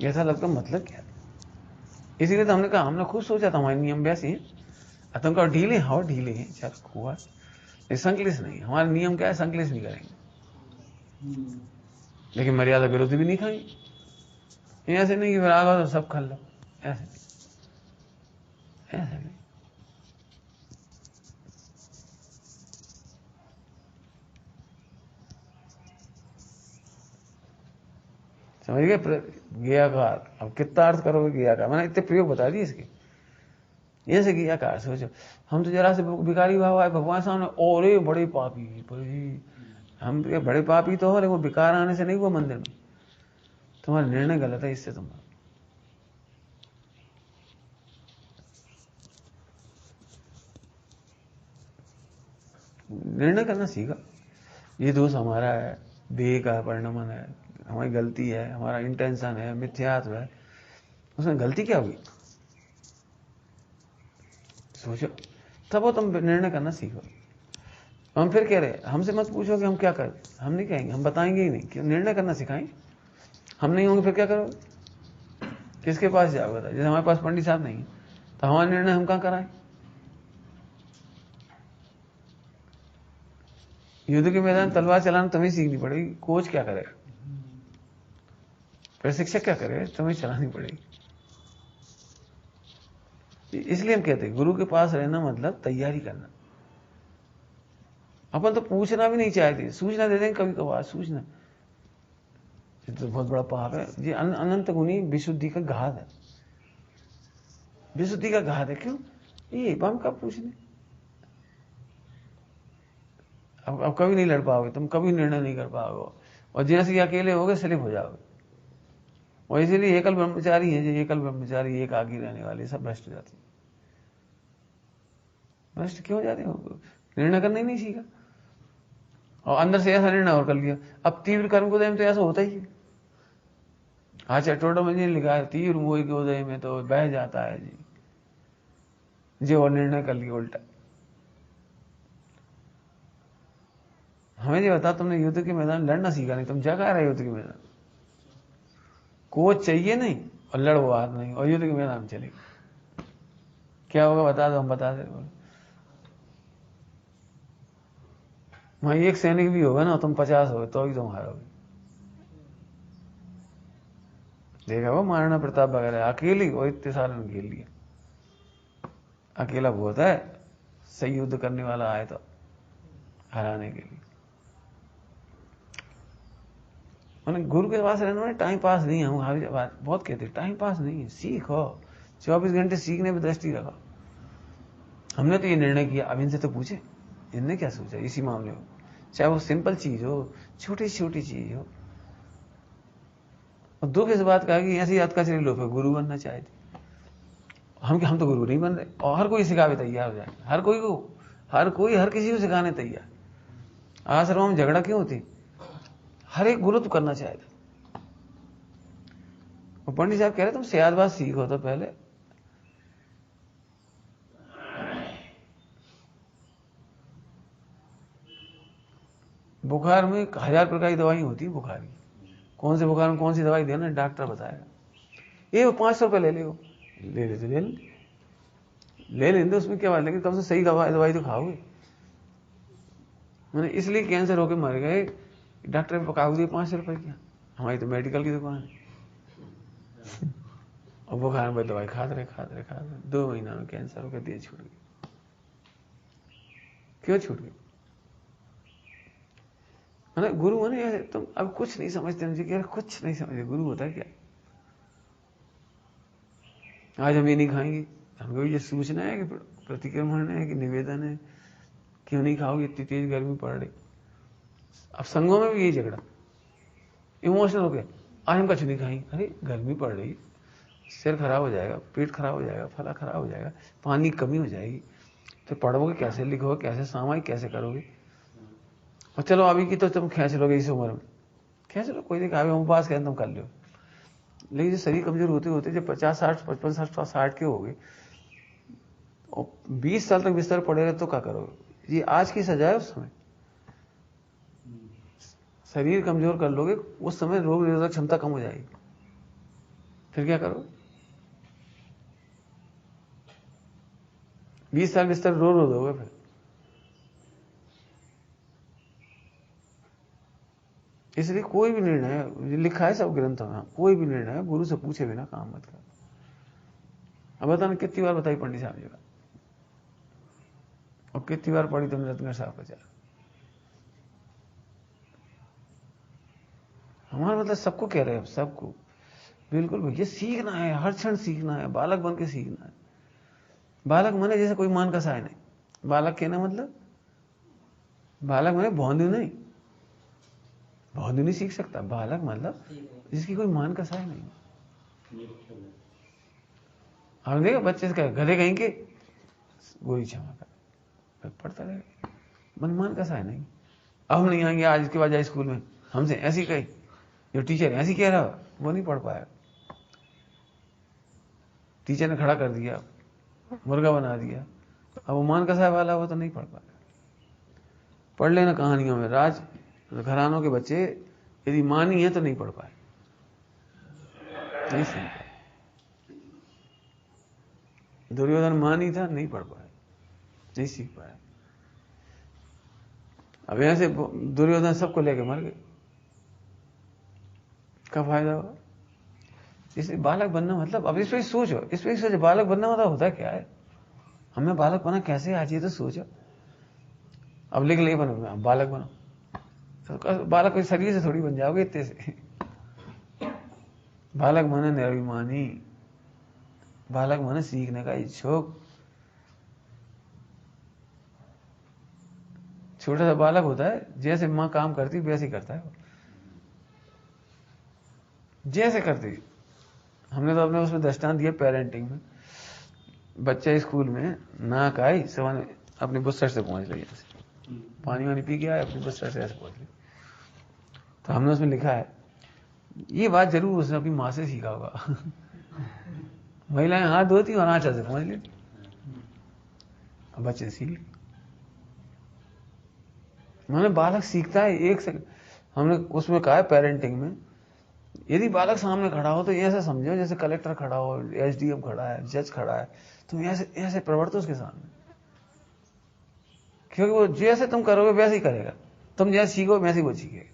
ऐसा लगता मतलब क्या। इसीलिए तो हमने कहा, हमने खुद सोचा था हमारे नियम वैसे हैं, तुम कहो ढीले, हाँ ढीले हैं, चल हुआ, संकलिश नहीं। हमारा नियम क्या है, संकलिश नहीं करेंगे, लेकिन मर्यादा विरुद्ध भी नहीं खाएंगे। ऐसे नहीं कि फिर आगा तो सब खा लो, ऐसे नहीं, ऐसे नहीं। समझ गए? ज्ञाकार, अब कितना अर्थ करोगे ज्ञाकार, मैंने इतने प्रयोग बता दिए इसके। ऐसे ज्ञाकार सोचो, हम तो जरा से भिखारी भाव आए भगवान सामने, और बड़े पापी भाई, हम बड़े पापी तो हो, लेकिन वो विकार आने से नहीं हुआ मंदिर में, तुम्हारा निर्णय गलत है, इससे तुम्हारा निर्णय करना सीखा। ये दोष हमारा है, देह का परिणमन है, हमारी गलती है, हमारा इंटेंशन है, मिथ्यात्व है, उसमें गलती क्या हुई सोचो, तब वो तुम निर्णय करना सीखो। हम फिर कह रहे हमसे मत पूछो कि हम क्या करें, हम नहीं कहेंगे, हम बताएंगे ही नहीं, कि निर्णय करना सिखाएंगे। हम नहीं होंगे फिर क्या करोगे, किसके पास जाओगे? जैसे हमारे पास पंडित साहब नहीं है तो हमारा निर्णय हम कहाँ कराएं? युद्ध के मैदान तलवार चलाना तुम्हें सीखनी पड़ेगी, कोच क्या करेगा, प्रशिक्षक क्या करेगा, तुम्हें चलानी पड़ेगी। इसलिए हम कहते हैं गुरु के पास रहना मतलब तैयारी करना। अपन तो पूछना भी नहीं चाहते, सूचना दे देंगे कभी कभार, सूचना ये तो बहुत बड़ा पाप है। ये अनंत गुणी विशुद्धि का घात है, विशुद्धि का घात है। क्यों? ये हम कब पूछने, अब कभी नहीं लड़ पाओगे तुम, कभी निर्णय नहीं कर पाओगे, और जैसे ही अकेले होगे स्लिप हो जाओगे। और इसीलिए एकल ब्रह्मचारी है, जो एकल ब्रह्मचारी एक आगे रहने वाले सब भ्रष्ट हो जाते हैं। भ्रष्ट क्यों हो जाते हो? निर्णय करना ही नहीं सीखा, और अंदर से ऐसा निर्णय और कर लिया। अब तीव्र कर्म को में तो ऐसा होता ही है। अच्छा, टोटो में जी लिखा है तीव्र मोह के उदय में तो बह जाता है जी, जो और निर्णय कर लिया उल्टा। हमें ये बता, तुमने युद्ध के मैदान लड़ना सीखा नहीं, तुम जा कहाँ रहे युद्ध के मैदान? कोच चाहिए नहीं और लड़ो हाथ नहीं, और युद्ध के मैदान में चले गए। क्या होगा बता दो, हम बता दे। बोले वहां एक सैनिक भी होगा ना, तुम 50 हो तो ही तुम हारोगे। देखा वो महाराणा प्रताप वगैरह अकेली और इतने सारे ने घेर लिया। अकेला बहुत है, सही युद्ध करने वाला आए तो हराने के लिए। मैंने गुरु के पास रहने में टाइम पास नहीं है। हम हर बात बहुत कहते टाइम पास नहीं है, सीखो। 24 घंटे सीखने पर दृष्टि रखो। हमने तो ये निर्णय किया, अब इनसे तो पूछे इनने क्या सोचा इसी मामले में, चाहे वो सिंपल चीज हो, छोटी छोटी चीज हो। और दुख इस बात का कि ऐसी अतकचरी लोग गुरु बनना चाहते, हम तो गुरु नहीं बन रहे। और हर कोई सिखावे तैयार हो जाए, हर कोई हर किसी को सिखाने तैयार। आश्रम में झगड़ा क्यों होती, हर एक गुरु तो करना चाहता। और पंडित साहब कह रहे तुम सियादबाद सीखो तो पहले। बुखार में 1000 प्रकार की दवाई होती है। बुखार की कौन से बुखार में कौन सी दवाई देना डॉक्टर बताएगा। ये 500 रुपये ले ले तो ले लेंगे, उसमें क्या बात। लेकिन कम से सही दवाई तो खाओगे। मैंने इसलिए कैंसर होकर मर गए, डॉक्टर ने पका दिए 500 रुपये की। हमारी तो मेडिकल की दुकान है। और बुखार में दवाई खाते रहे 2 महीना में कैंसर होकर दिए छूट गई। क्यों छूट गई? मैंने गुरु मैंने ऐसे तुम अब कुछ नहीं समझते, मुझे कह रहे कुछ नहीं समझते गुरु होता क्या। आज हम ये नहीं खाएंगे, हमको ये सूचना है कि प्रतिक्रमण है कि निवेदन है, क्यों नहीं खाओगे, इतनी तेज गर्मी पड़ रही। अब संघों में भी यही झगड़ा, इमोशनल हो गया, आज हम कुछ नहीं खाएंगे। अरे गर्मी पड़ रही, सिर खराब हो जाएगा, पेट खराब हो जाएगा, फला खराब हो जाएगा, पानी की कमी हो जाएगी, तो पढ़ोगे कैसे, लिखोगे कैसे, सामायिक कैसे करोगे। और चलो अभी की तो तुम खींच लोगे इस उम्र में, खींच लो, कोई देखा हम पास कहते तुम कर लो। लेकिन जो शरीर कमजोर होते होते जब 50, 60, 55, 60 के हो गए और 20 साल तक बिस्तर पड़े रहे तो क्या करोगे। ये आज की सजा है। उस समय शरीर कमजोर कर लोगे, उस समय रोग निरोधक क्षमता कम हो जाएगी, फिर क्या करोगे। 20 साल बिस्तर रो दोगे फिर। इसलिए कोई भी निर्णय लिखा है सब ग्रंथों में, कोई भी निर्णय गुरु से पूछे बिना काम मत कर। अब बताना कितनी बार बताई पंडित साहब जी का, और कितनी बार पढ़ी तुमने रत्नगर साहब का चार। हमारा मतलब सबको कह रहे हैं, सबको बिल्कुल भैया सीखना है, हर क्षण सीखना है, बालक बन के सीखना है। बालक माने जैसे कोई मान का साय नहीं, बालक कहना मतलब बालक माने भौंदू नहीं, भौंदू नहीं सीख सकता। बालक मतलब जिसकी कोई मान का साय नहीं। हम देखा बच्चे से गधे कहीं के गोरी क्षमा कर पढ़ता रहेगा, मन का साय नहीं। अब हम नहीं आएंगे आज के बाद जाए स्कूल में, हमसे ऐसी कही, जो टीचर ऐसी कह रहा वो नहीं पढ़ पाया। टीचर ने खड़ा कर दिया, मुर्गा बना दिया, अब वो मान का साय वाला वो तो नहीं पढ़ पाया। पढ़ लेना कहानियों में, राज घरानों के बच्चे यदि मानी है तो नहीं पढ़ पाए, नहीं सीख पाए। दुर्योधन मानी था, नहीं पढ़ पाया, नहीं सीख पाया। अब यहां से दुर्योधन सबको लेके मर गए, क्या फायदा हुआ। इसलिए बालक बनना मतलब, अब इस पर सोचो, बालक बनना मतलब होता क्या है। हमें बालक बना कैसे आज, ये तो सोचो। अब लिख ले बनो, बालक बनो, तो बालक कोई शरीर से थोड़ी बन जाओगे इतने से। बालक माने निर्भिमानी, बालक माने सीखने का इच्छुक। छोटा सा बालक होता है, जैसे मां काम करती वैसे ही करता है, जैसे करती। हमने तो अपने उसमें दृष्टांत दिया पेरेंटिंग में। बच्चा स्कूल में नाक आई, सब अपनी बुस्सट से पहुंच रही है, पानी वानी पी के आए, अपनी बुस्सट से ऐसे पहुंच रही। तो हमने उसमें लिखा है, ये बात जरूर उसने अपनी माँ से सीखा होगा। महिलाएं हाथ धोती और आंचल से पहुंच लेती, बच्चे सीख ली। मैंने बालक सीखता है एक से। हमने उसमें कहा है पेरेंटिंग में, यदि बालक सामने खड़ा हो तो ऐसे समझो जैसे कलेक्टर खड़ा हो, एसडीएम खड़ा है, जज खड़ा है, तुम ऐसे ऐसे प्रवर्तो उसके सामने, क्योंकि वो जैसे तुम करोगे वैसे ही करेगा। तुम जैसे सीखो वैसे ही वो सीखेगा,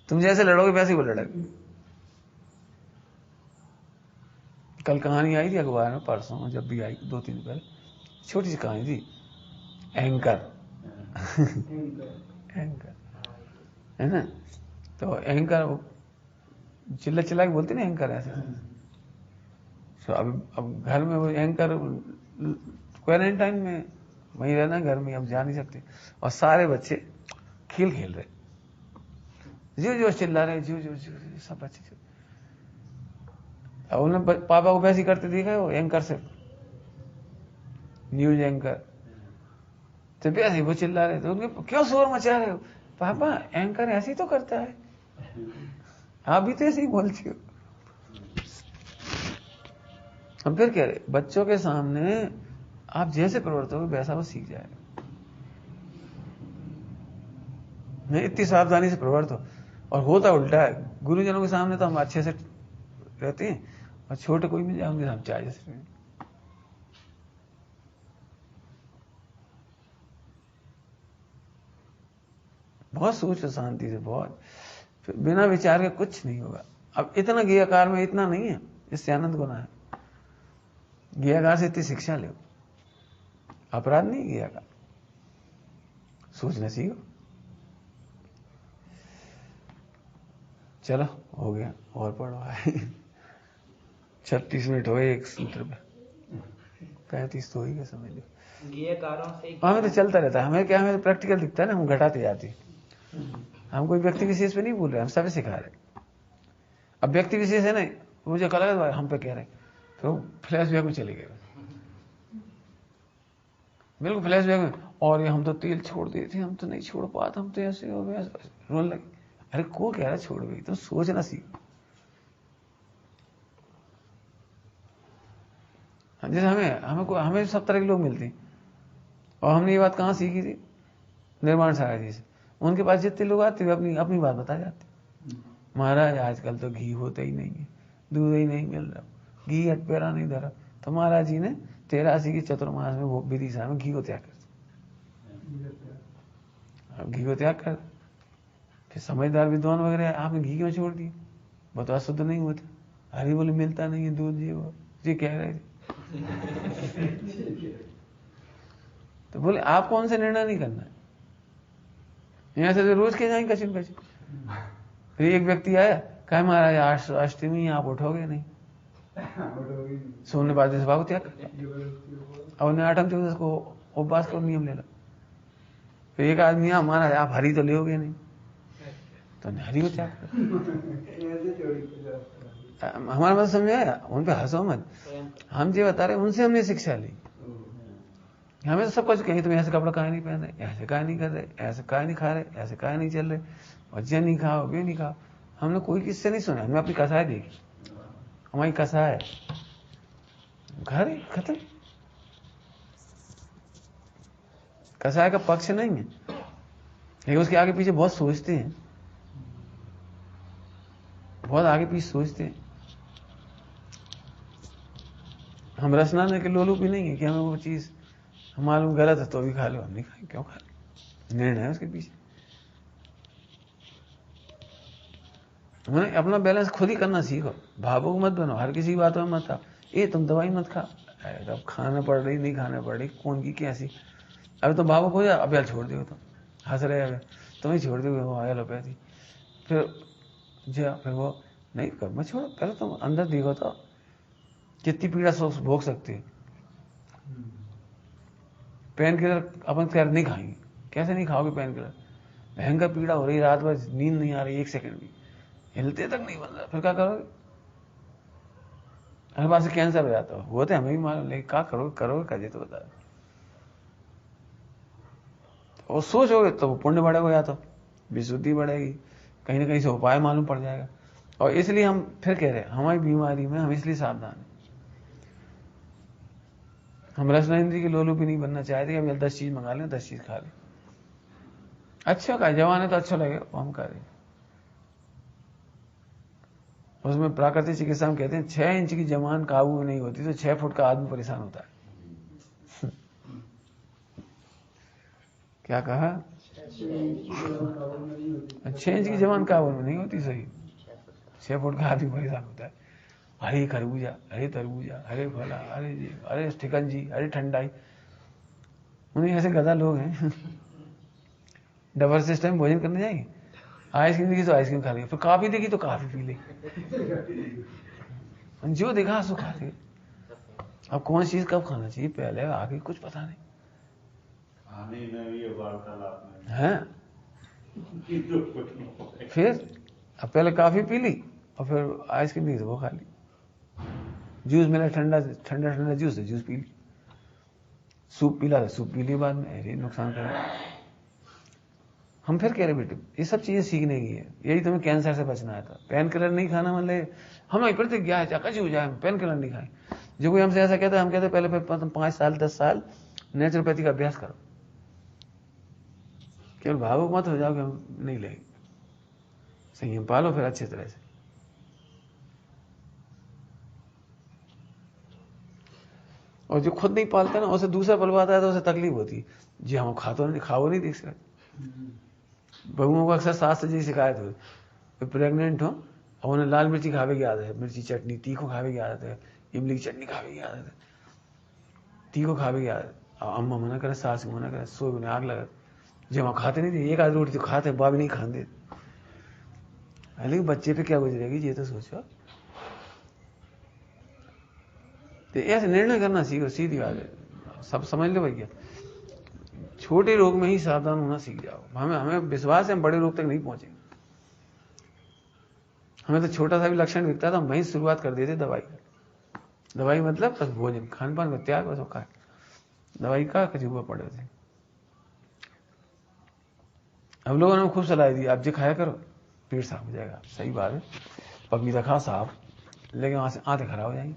तुम जैसे लड़ोगे वैसे ही वो लड़ेगा। कल कहानी आई थी अखबार में, परसों जब भी आई, 2-3 दिन पहले, छोटी सी कहानी थी, एंकर एंकर है ना। तो एंकर चिल्ला चिल्ला के बोलते ना एंकर ऐसे। तो अब घर में वो एंकर क्वारंटाइन में वहीं रहना, घर में अब जा नहीं सकते, और सारे बच्चे खेल खेल रहे, जो जो चिल्ला रहे, जो जो जो सब बच्चे। अब उन्होंने पापा को वैसे ही करते देखा है, वो एंकर से, न्यूज एंकर, तो वैसे ही वो चिल्ला रहे थे, उनके क्यों शोर मचा रहे हो, पापा एंकर ऐसे ही तो करता है, आप भी तो ऐसे ही बोलते हो। हम फिर कह रहे बच्चों के सामने आप जैसे प्रवृत्त हो वैसा वो सीख जाएगा। नहीं, इतनी सावधानी से प्रवृत्त हो, और होता उल्टा है। गुरुजनों के सामने तो हम अच्छे से रहते हैं, और छोटे कोई मिल जाए उनके सामने चाहे जैसे रहें। बहुत सोच शांति से, बहुत बिना विचार के कुछ नहीं होगा। अब इतना ज्ञाकार में इतना नहीं है, इससे आनंद गुना है। ज्ञाकार से इतनी शिक्षा लो, अपराध नहीं ज्ञाकार, सोचना सीखो। चलो हो गया, और पढ़ो 36 मिनट हो गए एक सूत्र पे, 35 तो ही गया, समझ लो। ज्ञाकारों से हमें तो चलता रहता है, हमें क्या, हमें तो प्रैक्टिकल दिखता है ना, हम घटाते जाते। हम कोई व्यक्ति विशेष पे नहीं बोल रहे, हम सब सिखा रहे। अब व्यक्ति विशेष है नहीं, मुझे कल हम पे कह रहे, तो फ्लैश बैक में चले गए, बिल्कुल फ्लैश बैक में। और ये हम तो तेल छोड़ दिए थे, हम तो नहीं छोड़ पाते, हम तो ऐसे हो गए, रोने लगे। अरे को कह रहा छोड़ गई, तो सोचना सीखो। जैसे हमें सब तरह के लोग मिलते हैं, और हमने ये बात कहाँ सीखी थी, निर्माण सागर जी से। उनके पास जितने लोग आते वे अपनी अपनी बात बता जाते, महाराज आजकल तो घी होता ही नहीं है, दूध ही नहीं मिल रहा, घी अटपेरा नहीं धरा। तो महाराज जी ने 83 की चतुर्मास में वो विदिशा में घी को त्याग कर, अब घी को त्याग कर, फिर समझदार विद्वान वगैरह, आपने घी क्यों छोड़ दिया, वो तो अशुद्ध नहीं होता। हरी बोले मिलता नहीं है दूध, जी कह रहे थे। तो बोले आप कौन से निर्णय नहीं करना है, यहां से रोज के जाएंगे कचिन कचिन। फिर एक व्यक्ति आया, कहा महाराज अष्टमी आप उठोगे नहीं, सोने बाद सभा को त्याग कर, और 8 चौदह को उपवास करो, नियम ले लो। फिर एक आदमी महाराज आप हरी तो लेोगे नहीं, तो हरी को त्याग कर। हमारा मतलब समझ आया, उन पे हंसो मत, हम जो बता रहे उनसे हमने शिक्षा ली। हमें तो सब कुछ कहीं, तुम ऐसे कपड़ा काहे नहीं पहन रहे, ऐसे काहे नहीं कर रहे, ऐसे काहे नहीं खा रहे, ऐसे काहे नहीं चल रहे, और ये नहीं खाओ वे नहीं खाओ। हमने कोई किससे नहीं सुना, हमने अपनी कसाय देखी, हमारी कसाय घर खत्म। कसाय का पक्ष नहीं है, लेकिन उसके आगे पीछे बहुत सोचते हैं, बहुत आगे पीछे सोचते हैं। हम रसनाने के लोलू भी नहीं है कि हमें वो चीज मालूम गलत है तो भी खा लो, हम नहीं खाएंगे, क्यों खा लो, निर्णय है उसके पीछे। अपना बैलेंस खुद ही करना सीखो, भावुक मत बनो, हर किसी की बातों में मत आओ। ये तुम दवाई मत खा, अब खाना पड़ रही नहीं खाना पड़ रही, कौन की कैसी, अब तो भावुक हो जाए, अब यार छोड़ दो, तुम हंस रहे अब तुम ही छोड़ दोगे, वो एलोपैथी। फिर वो नहीं कर, मैं छोड़ो, पहले तुम अंदर देखो तो कितनी पीड़ा भोग सकती है। पेन किलर अपन खैर नहीं खाएंगे, कैसे नहीं खाओगे पेन किलर, भयंकर पीड़ा हो रही, रात भर नींद नहीं आ रही, 1 सेकंड भी हिलते तक नहीं बन रहा, फिर क्या करोगे, हर बार से कैंसर हो जाता हो, होते हमें भी मालूम, लेकिन क्या करोगे कजे तो बता। और सोचोगे तो पुण्य बढ़ेगा, या तो विशुद्धि बढ़ेगी, कहीं ना कहीं से उपाय मालूम पड़ जाएगा। और इसलिए हम फिर कह रहे हैं, हमारी बीमारी में हम इसलिए सावधान हैं। हम रसना इंद्री के लोलू भी नहीं बनना चाहते कि हम 10 चीज मंगा लें, 10 चीज खा लें। अच्छा का जवान है तो अच्छा लगे, वो हम करें। उसमें प्राकृतिक चिकित्सा में कहते हैं 6 इंच की जवान काबू में नहीं होती तो 6 फुट का आदमी परेशान होता है। क्या कहा? 6 इंच की जवान काबू में नहीं होती, सही। 6 फुट का आदमी परेशान होता है। अरे खरबूजा, अरे तरबूजा, अरे फला, अरे जी, अरे ठिकंजी, अरे ठंडाई। उन्हें ऐसे गधा लोग हैं। डबल सिस्टम भोजन करने जाएंगे, आइसक्रीम देखी तो आइसक्रीम खा लेंगे, फिर कॉफी देखी तो कॉफी पी लेंगे, जो देखा सो खा लेंगे। अब कौन चीज कब खाना चाहिए पहले आगे कुछ पता नहीं है। फिर अब पहले कॉफी पी ली और फिर आइसक्रीम देखी तो वो खा ली, जूस मिला ठंडा ठंडा ठंडा जूस पी ली, सूप पीला तो सूप पी ली बाद में, अरे नुकसान करेगा। हम फिर कह रहे बेटे ये सब चीजें सीखने की है, यही तुम्हें कैंसर से बचना है। पेन किलर नहीं खाना, मतलब हमें प्रतिज्ञा है चाकच हो जाए पेन किलर नहीं खाए। जो कोई हमसे ऐसा कहता है हम कहते पहले 5 साल 10 साल नेचुरोपैथी का अभ्यास करो, केवल भावुक मत हो जाओ कि हम नहीं लेंगे, संयम पालो फिर अच्छी तरह से। और जो खुद नहीं पालता ना उसे दूसरा पलवाता है तो उसे तकलीफ होती है, जी हम खाओ नहीं देख सकते। बहुओं को अक्सर सास से जी शिकायत हो, प्रेग्नेंट हो और उन्हें लाल मिर्ची खावे की आदत है, मिर्ची चटनी तीखो खावे की आदत है, इमली की चटनी खावे की आदत है, तीखो खावे की आदत। अम्मा मना करे, सास मना करे, सो उन्हें आग लगा, जब वहां खाते नहीं थे, एक आध रोटी तो खाते, बाबी नहीं खाते। लेकिन बच्चे पे क्या गुजरेगी ये तो सोचो। तो ऐसे निर्णय करना सीखो, सीधी बात है, सब समझ लो भैया। छोटे रोग में ही सावधान होना सीख जाओ। हमें विश्वास है हम बड़े रोग तक नहीं पहुंचे। हमें तो छोटा सा भी लक्षण दिखता था हम वहीं शुरुआत कर देते दवाई का। दवाई मतलब बस भोजन खान पान का त्याग, बस खा दवाई का कचूबा पड़े थे। हम लोगों ने खूब सलाह दी आप जो खाया करो पेट साफ हो जाएगा। सही बात है, पपीता खा साफ, लेकिन वहां से आंतें खराब हो जाएंगी।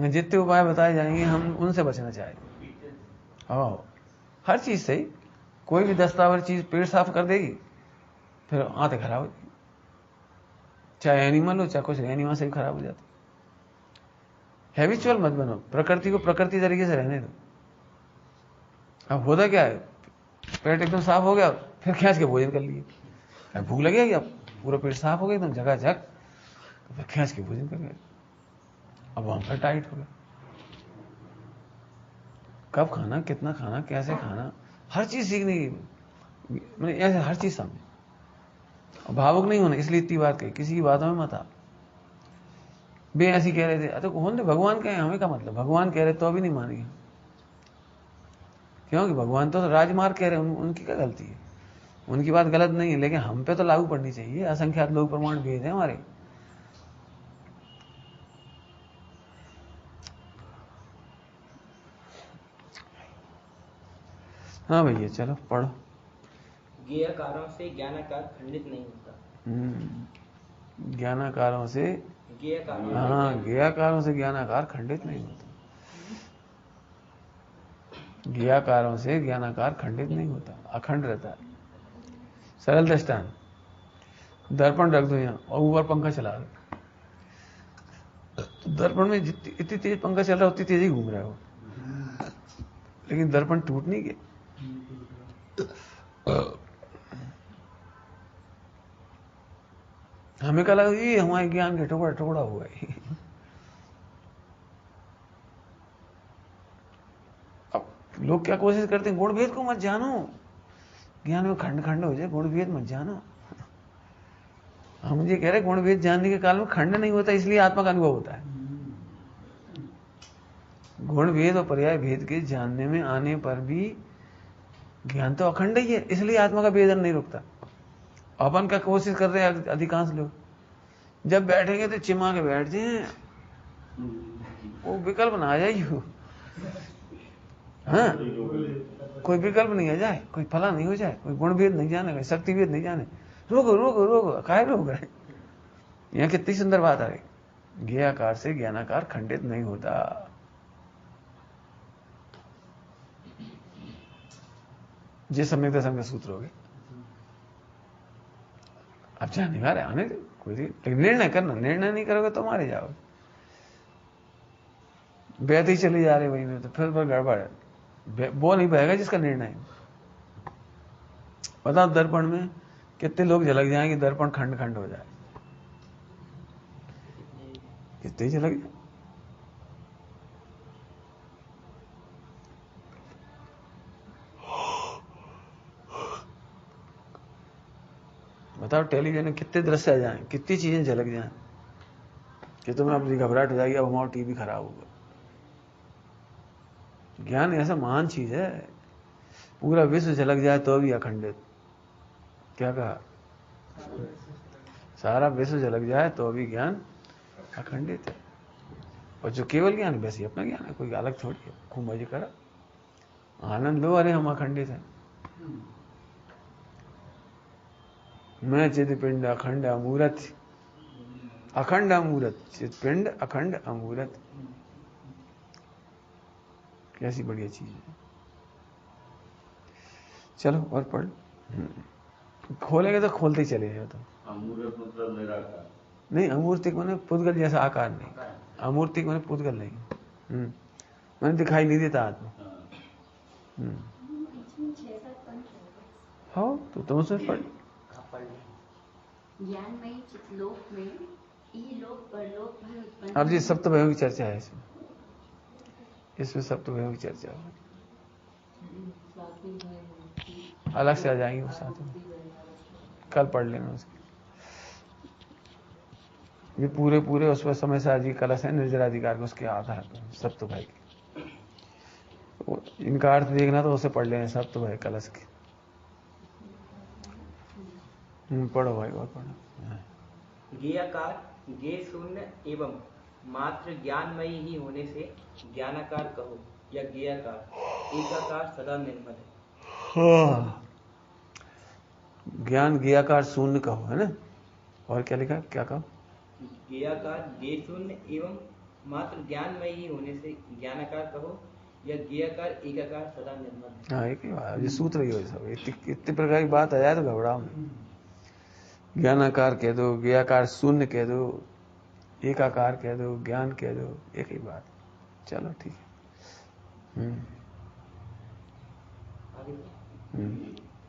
जितने उपाय बताए जाएंगे हम उनसे बचना चाहिए। हाँ हर चीज सही, कोई भी दस्तावेज चीज पेट साफ कर देगी फिर आंतें खराब हो जाएगी। चाहे एनिमल हो चाहे कुछ, एनिमल से भी खराब हो जाती। हैबिचुअल मत बनो, प्रकृति को प्रकृति तरीके से रहने दो। अब होता क्या है, पेट एकदम साफ हो गया फिर खींच के भोजन कर लिए, अब भूख लगेगी, अब पूरा पेट साफ हो गया एकदम जगह जग, तो फिर खींच के भोजन कर गए, अब हम फिर टाइट हो गए। कब खाना, कितना खाना, कैसे खाना, हर चीज सीखने की, मैंने ऐसे हर चीज समझे। भावुक नहीं होना, इसलिए इतनी बात कही, किसी की बातों में मत आ। बे ऐसी कह रहे थे तो होने भगवान कहे, हमें क्या मतलब, भगवान कह रहे तो अभी नहीं मानेंगे, क्योंकि भगवान तो राजमार्ग कह रहे हैं, उनकी क्या गलती है, उनकी बात गलत नहीं है, लेकिन हम पे तो लागू पड़नी चाहिए। असंख्यात लोग प्रमाण भेज हैं हमारे। हाँ भैया चलो पढ़ो। ज्ञेयकारों से ज्ञानाकार खंडित नहीं होता। ज्ञानाकारों से, हाँ ज्ञेयकारों से ज्ञानाकार खंडित नहीं होता। ज्ञेयकारों से ज्ञानाकार खंडित नहीं होता, अखंड रहता है। सरल दृष्टांत, दर्पण रख दो यहाँ और ऊपर पंखा चला दो, तो दर्पण में इतनी तेज पंखा चल रहा है उतनी तेज ही घूम रहा है वो, लेकिन दर्पण टूट नहीं गया। हमें क्या लगा ये हमारे ज्ञान के टुकड़ा टुकड़ा हुआ है। अब लोग क्या कोशिश करते हैं, गुण भेद को मत जानो, ज्ञान में खंड खंड हो जाए, गुण भेद मत जानो। हम ये कह रहे गुण भेद जानने के काल में खंड नहीं होता, इसलिए आत्मा का अनुभव होता है। गुण भेद और पर्याय भेद के जानने में आने पर भी ज्ञान तो अखंड ही है, इसलिए आत्मा का भेदन नहीं रुकता। अपन का कोशिश कर रहे हैं अधिकांश लोग, जब बैठेंगे तो चिमा के बैठ जाए, वो विकल्प ना आ जाए। हाँ कोई विकल्प नहीं आ जाए, कोई फला नहीं हो जाए, कोई गुण भेद नहीं जाने, कोई शक्ति भेद नहीं जाने। रोको रोको रोको, काहे रोक रहे? यहाँ कितनी सुंदर बात आ रही, ज्ञेयाकार से ज्ञानाकार खंडित नहीं होता। ये सम्यक दर्शन का सूत्र हो गया। अब जाने का आने दो, कोई लेकिन निर्णय करना, निर्णय नहीं करोगे तो मारे जाओगे। बहते ही चले जा रहे वहीं में, तो फिर गड़बड़ है। वो नहीं बहेगा जिसका निर्णय है। बताओ दर्पण में कितने लोग झलक जाएंगे, दर्पण खंड खंड हो जाए, कितने झलक जाए। बताओ टेलीविजन में कितने दृश्य आ जाएं, कितनी चीजें झलक जाएं कि तुम्हें अपनी घबराहट हो जाएगी, अब हमारा टीवी खराब होगा। ज्ञान ऐसा महान चीज है, पूरा विश्व झलक जाए तो भी अखंडित। क्या कहा? सारा विश्व झलक जाए तो भी ज्ञान अखंडित है। और जो केवल ज्ञान वैसे ही अपना ज्ञान है, कोई अलग थोड़ी है। खूब मजे करा, आनंद लो, अरे हम अखंडित हैं। मैं चित पिंड अखंड अमूर्त, अखंड अमूर्त, चित पिंड अखंड अमूर्त। कैसी बढ़िया चीज है। चलो और पढ़, खोलेंगे तो खोलते ही चले जाओ। तो अमूर्त मतलब निराकार नहीं, अमूर्तिक माने पुद्गल जैसा आकार नहीं, अमूर्तिक माने पुद्गल नहीं। मैंने दिखाई नहीं देता आत्मा। हो तो तुम उसमें पढ़। ज्ञानमयी चितलोक में इहलोक परलोक भय उत्पन्न। अब जी सप्तभयों की चर्चा है इसमें सप्तभयों की चर्चा है। अलग से आ जाएंगे वो साथ में, कल पढ़ लेना उसके। ये पूरे पूरे उसमें समय से आदि कलश है निर्जराधिकार के, उसके आधार पर सप्तभय के। इनका अर्थ देखना तो उसे पढ़ लेना, सप्तभय कलश के। पढ़ो भाई और पढ़ो। ज्ञेयाकार ज्ञेय शून्य एवं मात्र ज्ञानमयी ही होने से ज्ञानाकार कहो या ज्ञेयाकार एकाकार सदा निर्मल है। ज्ञान ज्ञेयाकार शून्य कहो, है ना? और क्या लिखा, क्या कहो? ज्ञेयाकार ज्ञेय शून्य एवं मात्र ज्ञानमयी ही होने से ज्ञानाकार कहो या ज्ञेयाकार एकाकार सदा निर्मल है। हाँ, एक ही बात, ये सूत्र ही हो सब। इतने प्रकार की बात आ जाए तो घबराओ नहीं। ज्ञानाकार कह दो, ज्ञेयाकार शून्य कह दो, एकाकार कह दो, ज्ञान कह दो, एक ही बात। चलो ठीक है।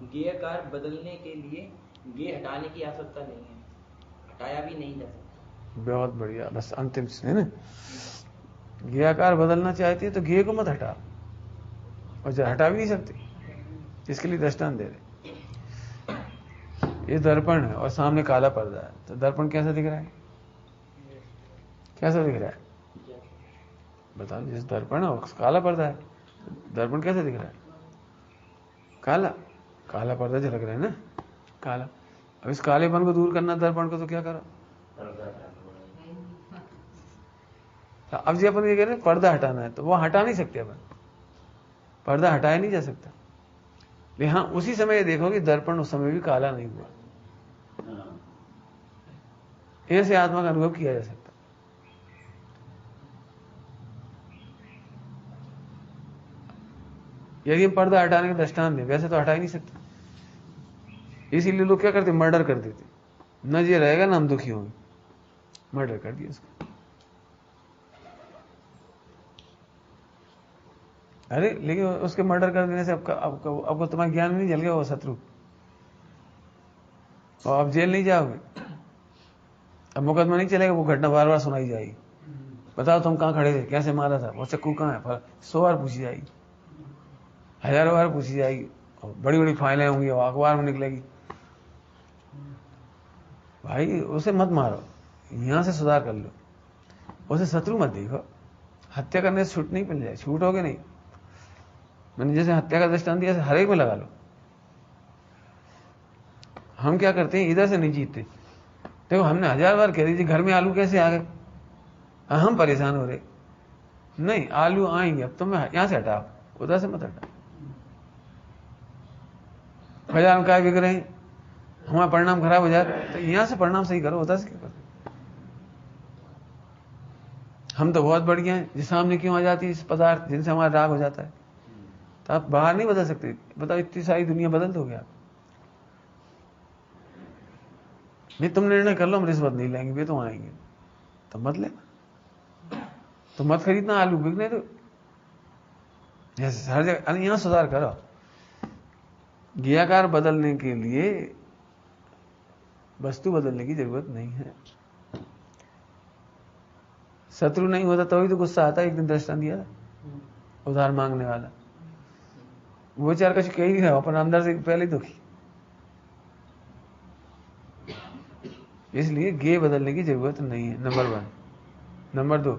ज्ञेयाकार बदलने के लिए ज्ञेय हटाने की आवश्यकता नहीं है, हटाया भी नहीं जा सकता। बहुत बढ़िया, बस अंतिम है ना। ज्ञेयाकार बदलना चाहती है तो ज्ञेय को मत हटा, और जब हटा भी नहीं सकती, इसके लिए दृष्टांत दे रहे। ये दर्पण है और सामने काला पर्दा है, तो दर्पण कैसा दिख रहा है? कैसा दिख रहा है बताओ? जिस दर्पण है काला पर्दा है, दर्पण कैसा दिख रहा है? काला, काला पर्दा झलक रहा है ना, काला। अब इस कालेपन को दूर करना दर्पण को, तो क्या करो? अब जी अपन ये कह रहे हैं पर्दा हटाना है, तो वो हटा नहीं सकते अपन, पर्दा हटाया नहीं जा सकता। लेकिन हाँ, उसी समय देखो कि दर्पण उस समय भी काला नहीं हुआ। ऐसे आत्मा का अनुभव किया जा सकता। यदि हम पर्दा हटाने के दृष्टांत दें, वैसे तो हटा ही नहीं सकते। इसीलिए लोग क्या करते, मर्डर कर देते। न ये रहेगा ना हम दुखी होंगे, मर्डर कर दिया उसको। अरे लेकिन उसके मर्डर कर देने से आपको तुम्हारा ज्ञान नहीं जल गया, वो शत्रु, और आप जेल नहीं जाओगे। अब मुकदमा नहीं चलेगा, वो घटना बार बार सुनाई जाएगी। बताओ तुम कहाँ खड़े थे, कैसे मारा था, वो चक्कू कहाँ है, 100 बार पूछी जाएगी, 1000 बार पूछी जाएगी, और बड़ी बड़ी फाइलें होंगी, और अखबार में निकलेगी। भाई उसे मत मारो, यहां से सुधार कर लो, उसे शत्रु मत देखो। हत्या करने से छूट नहीं मिल जाए, छूटोगे नहीं। मैंने जैसे हत्या का दृष्टांत दिया, हर एक में लगा लो। हम क्या करते हैं, इधर से नहीं जीतते। देखो हमने 1000 बार कह दी थी घर में आलू कैसे आ गए, हम परेशान हो रहे। नहीं, आलू आएंगे, अब तुम यहां से हटाओ, उधर से मत हटाओ। बाजार में क्या बिक रहे हैं, हमारा परिणाम खराब हो जाए, तो यहां से परिणाम सही करो, उधर से क्या करो। हम तो बहुत बढ़िया हैं, जिस सामने क्यों आ जाती है इस पदार्थ जिनसे हमारा राग हो जाता है, तो आप बाहर नहीं बदल सकते। बताओ इतनी सारी दुनिया बदल दोगे आप? नहीं तुम निर्णय कर लो हम रिश्वत नहीं लेंगे, वे तो आएंगे, तो मत लेना, तो मत खरीदना आलू बिकने दो। जैसे हर जगह यहां सुधार करो। गियाकार बदलने के लिए वस्तु बदलने की जरूरत नहीं है। शत्रु नहीं होता तभी तो गुस्सा आता है। एक दिन दृष्टांत दिया था, उधार मांगने वाला, वो चार कुछ कह ही रहा, अपन अंदर से पहले ही दुखी। इसलिए गे बदलने की जरूरत नहीं है, नंबर 1। नंबर 2,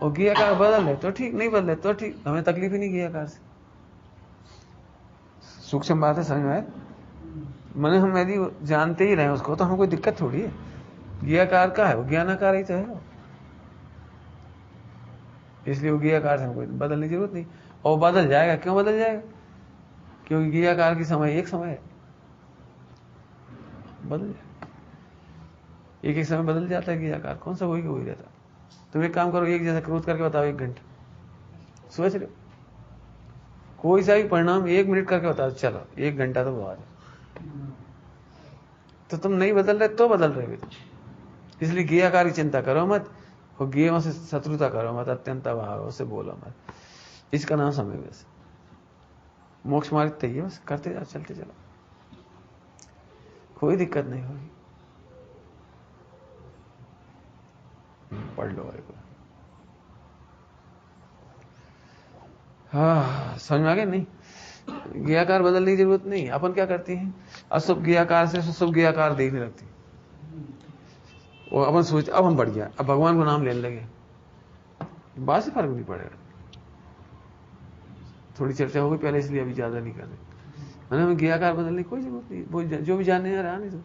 और गे आकार बदल ले तो ठीक, नहीं बदले तो ठीक, हमें तकलीफ ही नहीं गे आकार से। सूक्ष्म बात है, समझ में आए? मैंने हम यदि जानते ही रहे उसको तो हमें कोई दिक्कत थोड़ी है। गे आकार का है वो, ज्ञानाकार ही तो है, इसलिए वो गे आकार से हमको बदलने की जरूरत नहीं। और बदल जाएगा, क्यों बदल जाएगा? क्योंकि गे आकार की समय एक समय है, बदल जाएगा। एक समय बदल जाता है गे आकार, कौन सा वही का वही रहता। तुम एक काम करो, एक जैसा क्रोध करके बताओ 1 घंटा, सोच रहे हो कोई सा भी परिणाम 1 मिनट करके बताओ, चलो 1 घंटा तो बहुत है। तो तुम नहीं बदल रहे तो बदल रहे हो। इसलिए गे आकार की चिंता करो मत, और गे से शत्रुता करो मत, अत्यंत अभाव उससे बोलो मत। इसका नाम समय। वैसे मोक्ष मार्ग तय है, बस करते जाओ, चलते चलो, कोई दिक्कत नहीं होगी। पढ़ लो एक बार। हाँ, समझ में आ गया? नहीं, गियाकार बदलने की जरूरत नहीं। अपन क्या करते हैं, अशुभ गियाकार से शुभ गियाकार देखने लगते हैं, और अपन सोच अब हम बढ़ गया, अब भगवान को नाम लेने लगे, बात से फर्क नहीं पड़ेगा। थोड़ी चर्चा हो गई पहले, इसलिए अभी ज्यादा नहीं कर रहे। मैंने हमें गियाकार बदलने की कोई जरूरत नहीं, वो जो भी जानने आ रहा नहीं। तो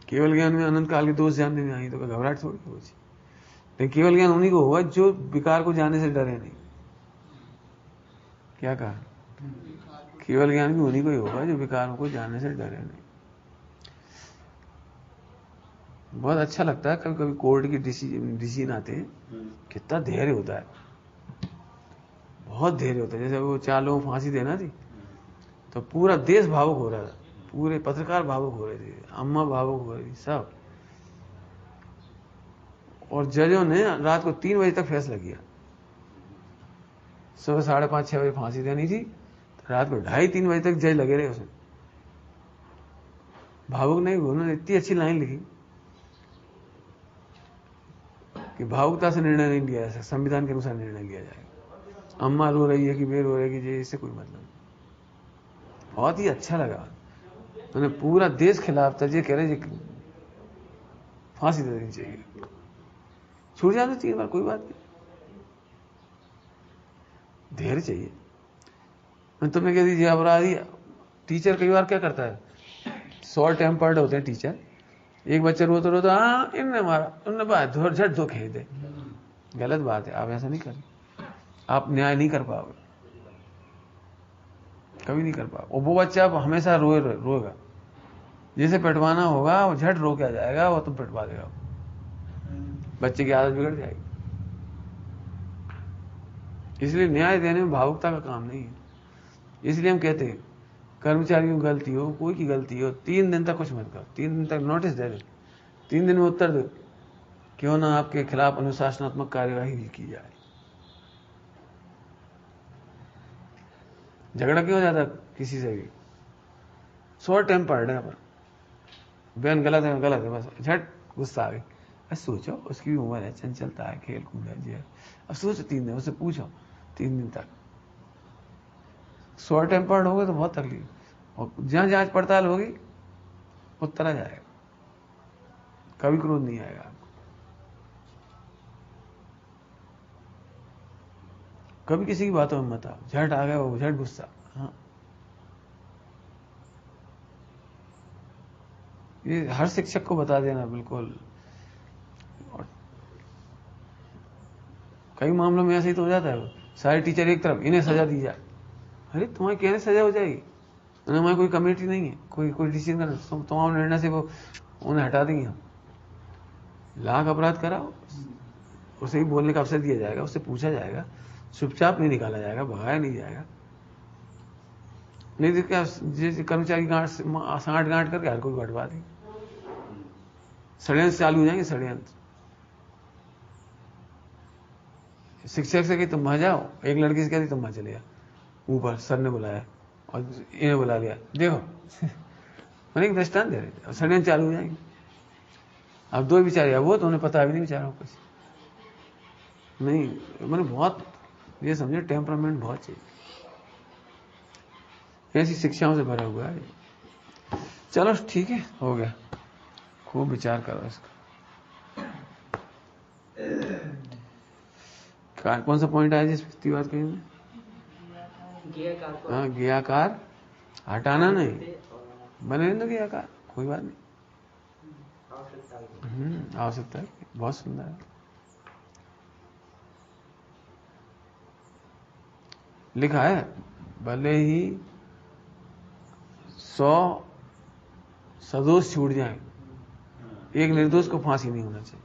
केवल ज्ञान में अनंत काल के दोष जानने में आई तो घबराहट थोड़ी हो। लेकिन केवल ज्ञान उन्हीं को हुआ जो विकार को जानने से डरे नहीं। क्या कहा? केवल ज्ञान भी उन्हीं को ही होगा जो विकारों को जानने से डरे नहीं। बहुत अच्छा लगता है कभी कभी कोर्ट की डिसीजन आते हैं, कितना धैर्य होता है, बहुत धैर्य होता है। जैसे वो 4 लोगों को फांसी देना थी तो पूरा देश भावुक हो रहा था, पूरे पत्रकार भावुक हो रहे थे, अम्मा भावुक हो रही थी, सब। और जजों ने रात को 3 बजे तक फैसला किया। सुबह 5:30-6 बजे फांसी देनी थी, तो रात को 2:30-3 बजे तक जज लगे रहे उसमें। भावुक नहीं, उन्होंने इतनी अच्छी लाइन लिखी कि भावुकता से निर्णय नहीं लिया जा सकता, संविधान के अनुसार निर्णय लिया जाएगा। अम्मा रो रही है कि बेर रो रही है कि इससे कोई मतलब नहीं। बहुत ही अच्छा लगा। उन्होंने पूरा देश खिलाफ था, ये कह रहे फांसी दे देनी चाहिए, छूट जाना चाहिए बार, कोई बात नहीं। धैर्य चाहिए। तुमने कह दीजिए अपराधी टीचर कई बार क्या करता है, शॉर्ट टेम्पर्ड होते हैं टीचर। एक बच्चा रोता रोता, हाँ इनने मारा, उनने बात झट धो खेल दे। गलत बात है, आप ऐसा नहीं करें, आप न्याय नहीं कर पाओगे, कभी नहीं कर पाओगे। और वो बच्चा आप हमेशा रोएगा, जिसे पिटवाना होगा वो झट रो के आ जाएगा, वो तुम पिटवा देगा, बच्चे की आदत बिगड़ जाएगी। इसलिए न्याय देने में भावुकता का काम नहीं है। इसलिए हम कहते हैं कर्मचारियों की गलती हो, कोई की गलती हो, 3 दिन तक कुछ मत करो, 3 दिन तक नोटिस दे दे, 3 दिन में उत्तर दो, क्यों ना आपके खिलाफ अनुशासनात्मक कार्यवाही की जाए। झगड़ा क्यों हो जाता किसी से भी, शॉर्ट टेम्पर्ड है, पर बयान गलत है बस झट गुस्सा आ गई। सोचो उसकी भी उम्र है, चंचलता है, खेल कूद है जी। अब सोचो 3 दिन, उससे पूछो 3 दिन तक। शॉर्ट टेम्पर्ड हो गए तो बहुत तकलीफ, और जहां जांच पड़ताल होगी उत्तर आ जाएगा, कभी क्रोध नहीं आएगा आपको, कभी किसी की बातों में मत आओ। झट आ गया वो, झट गुस्सा। हाँ, ये हर शिक्षक को बता देना बिल्कुल। और कई मामलों में ऐसे ही तो हो जाता है, सारे टीचर एक तरफ, इन्हें सजा दी जाए। अरे तुम्हारी कहने सजा हो जाएगी, हमारी कोई कमेटी नहीं है, कोई डिसीजन करना, तुम्हारे निर्णय से वो उन्हें हटा देंगे हम। लाख अपराध कराओ, उसे ही बोलने का अवसर दिया जाएगा, उससे पूछा जाएगा, चुपचाप नहीं निकाला जाएगा, भगाया नहीं जाएगा। नहीं तो क्या जैसे कर्मचारी सांठ गांठ करके हर कोई घटवा देंगे, षड्यंत्र चालू हो जाएंगे, षड्यंत्र। शिक्षक से कही तुम वहां जाओ, एक लड़की से कहती तुम वहां चले जाओ, ऊपर सर ने बुलाया और इन्हें बुला लिया, देखो मैंने एक दृष्टांत दे रहे थे, और षड्यंत्र चालू हो जाएंगे। अब दो बेचारे, वो तो उन्हें पता भी नहीं बेचारों को कुछ नहीं। मैंने बहुत ये समझे टेम्परामेंट बहुत चाहिए, ऐसी शिक्षाओं से भरा हुआ है। चलो ठीक है, हो गया, खूब विचार करो इसका। कौन सा पॉइंट आया जिस पिछली बात कही मैं? हाँ, ज्ञाकार हटाना नहीं, बने रहने दो ज्ञाकार, कोई बात नहीं। आवश्यकता है, बहुत सुंदर है। लिखा है भले ही 100 सदोष छूट जाए, एक निर्दोष को फांसी नहीं होना चाहिए।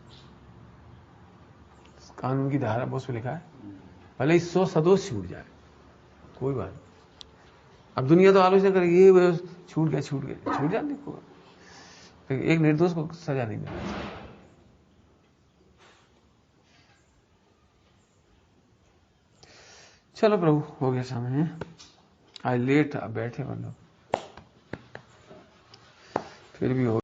कानून की धारा उस पर लिखा है भले ही 100 सदोष छूट जाए, कोई बात नहीं। अब दुनिया तो आलोचना करेगी ये छूट गया, छूट जाने को, एक निर्दोष को सजा नहीं मिलना चाहिए। चलो प्रभु, हो गया समय, आज लेट बैठे मतलब, फिर भी हो